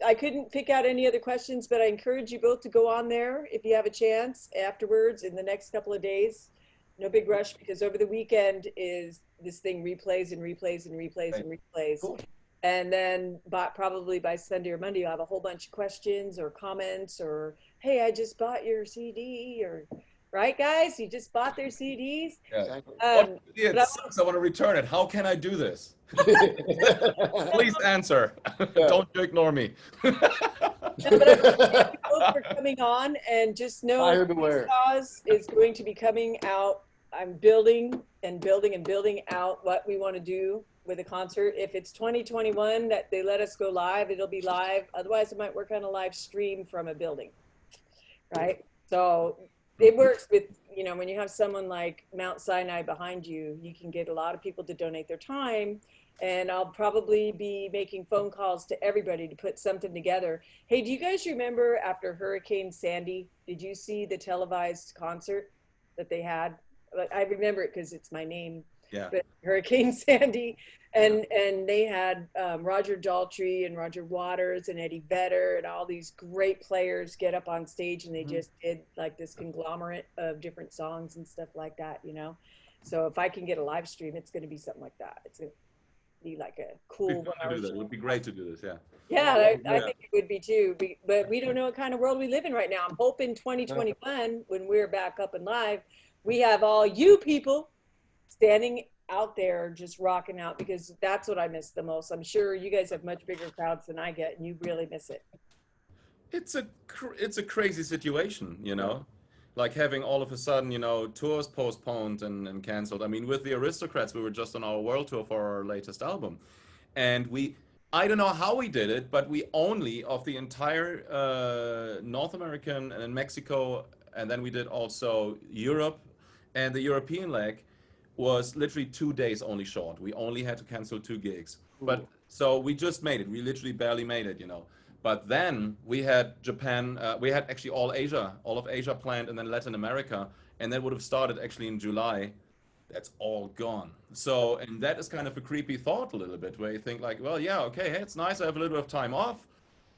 Speaker 1: I couldn't pick out any other questions, but I encourage you both to go on there if you have a chance afterwards in the next couple of days. No big rush, because over the weekend is this thing replays and replays and replays and replays.
Speaker 6: Cool.
Speaker 1: And then probably by Sunday or Monday, you'll have a whole bunch of questions or comments or, hey, I just bought your CD, or, right, guys? You just bought their CDs?
Speaker 3: Yeah.
Speaker 6: Exactly.
Speaker 3: It sucks. I want to return it. How can I do this? Please answer. Don't you ignore me.
Speaker 1: No, but I thank you both for coming on, and just know
Speaker 6: Buyer beware.
Speaker 1: Shouse is going to be coming out. I'm building and building and building out what we want to do with a concert. If it's 2021 that they let us go live, it'll be live. Otherwise, it might work on a live stream from a building, right? So it works with, when you have someone like Mount Sinai behind you, you can get a lot of people to donate their time. And I'll probably be making phone calls to everybody to put something together. Hey, do you guys remember after Hurricane Sandy, did you see the televised concert that they had? I remember it because it's my name.
Speaker 3: Yeah.
Speaker 1: But Hurricane Sandy, and they had Roger Daltrey and Roger Waters and Eddie Vedder and all these great players get up on stage, and they just did like this conglomerate of different songs and stuff like that, So if I can get a live stream, it's going to be something like that. It's going to be like a cool 1 hour show.
Speaker 3: It would be great to do this, yeah.
Speaker 1: Yeah, I think it would be too. But we don't know what kind of world we live in right now. I'm hoping 2021, when we're back up and live, we have all you people standing out there just rocking out, because that's what I miss the most. I'm sure you guys have much bigger crowds than I get, and you really miss it.
Speaker 3: It's a crazy situation, like having all of a sudden, tours postponed and canceled. I mean, with the Aristocrats, we were just on our world tour for our latest album, and I don't know how we did it, but we only, of the entire North American and Mexico, and then we did also Europe, and the European leg was literally 2 days only short. We only had to cancel 2 gigs. But so we just made it. We literally barely made it, But then we had Japan, we had actually all of Asia planned, and then Latin America, and that would have started actually in July. That's all gone. So, and that is kind of a creepy thought a little bit, where you think like, well, yeah, okay, hey, it's nice, I have a little bit of time off,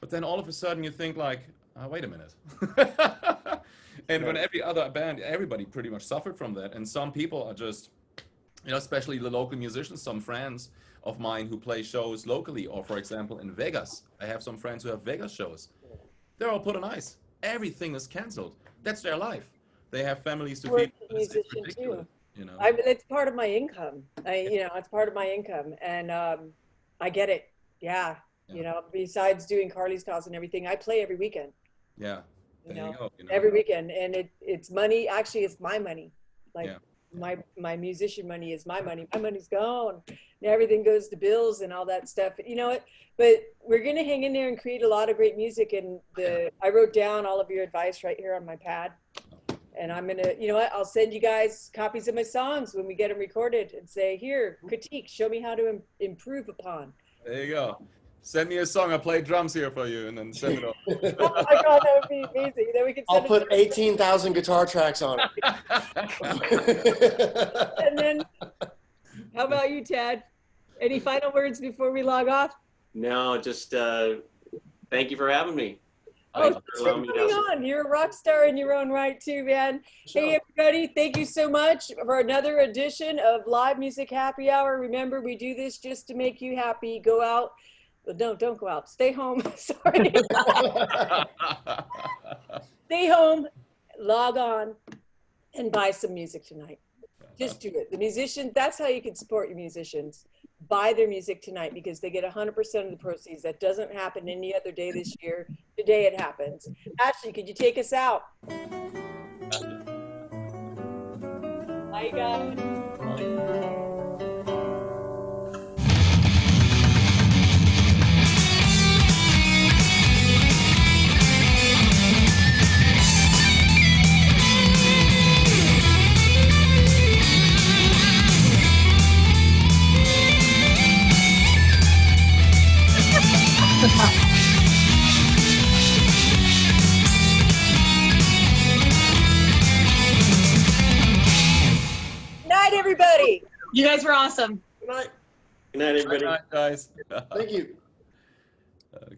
Speaker 3: but then all of a sudden you think like, wait a minute. And when every other band, everybody pretty much suffered from that, and some people are just, especially the local musicians, some friends of mine who play shows locally, or for example in Vegas. I have some friends who have Vegas shows. They're all put on ice. Everything is canceled. That's their life. They have families to
Speaker 1: Work
Speaker 3: feed. It's
Speaker 1: musician
Speaker 3: ridiculous,
Speaker 1: too.
Speaker 3: you know.
Speaker 1: It's part of my income. It's part of my income, and I get it. Yeah. You know, besides doing Carly's cause and everything, I play every weekend.
Speaker 3: Yeah. There you go. You know.
Speaker 1: Every weekend, and it's money. Actually, it's my money. Like
Speaker 3: Yeah.
Speaker 1: my musician money is my money. My money's gone. And everything goes to bills and all that stuff. You know what? But we're gonna hang in there and create a lot of great music. And I wrote down all of your advice right here on my pad. And I'm gonna, you know what? I'll send you guys copies of my songs when we get them recorded, and say, here, critique. Show me how to improve upon.
Speaker 3: There you go. Send me a song. I'll play drums here for you, and then send it over.
Speaker 1: Oh my God, that would be amazing. Then we could.
Speaker 6: I'll put 18,000 guitar tracks on it.
Speaker 1: And then, how about you, Ted? Any final words before we log off?
Speaker 7: No, just thank you for having me.
Speaker 1: Oh,
Speaker 7: Thanks
Speaker 1: thanks
Speaker 7: for
Speaker 1: for
Speaker 7: allowing me to
Speaker 1: coming
Speaker 7: have some-
Speaker 1: on. You're a rock star in your own right, too, man. Hey, everybody, thank you so much for another edition of Live Music Happy Hour. Remember, we do this just to make you happy. Go out. Well, don't go out. Stay home. Sorry. Stay home, log on, and buy some music tonight. Just do it. The musician, that's how you can support your musicians. Buy their music tonight, because they get 100% of the proceeds. That doesn't happen any other day this year. Today it happens. Ashley, could you take us out? Bye, guys. Night, everybody.
Speaker 8: You guys were awesome.
Speaker 6: Good night.
Speaker 7: Good night, everybody.
Speaker 3: Good night, guys.
Speaker 6: Thank you.
Speaker 3: Okay.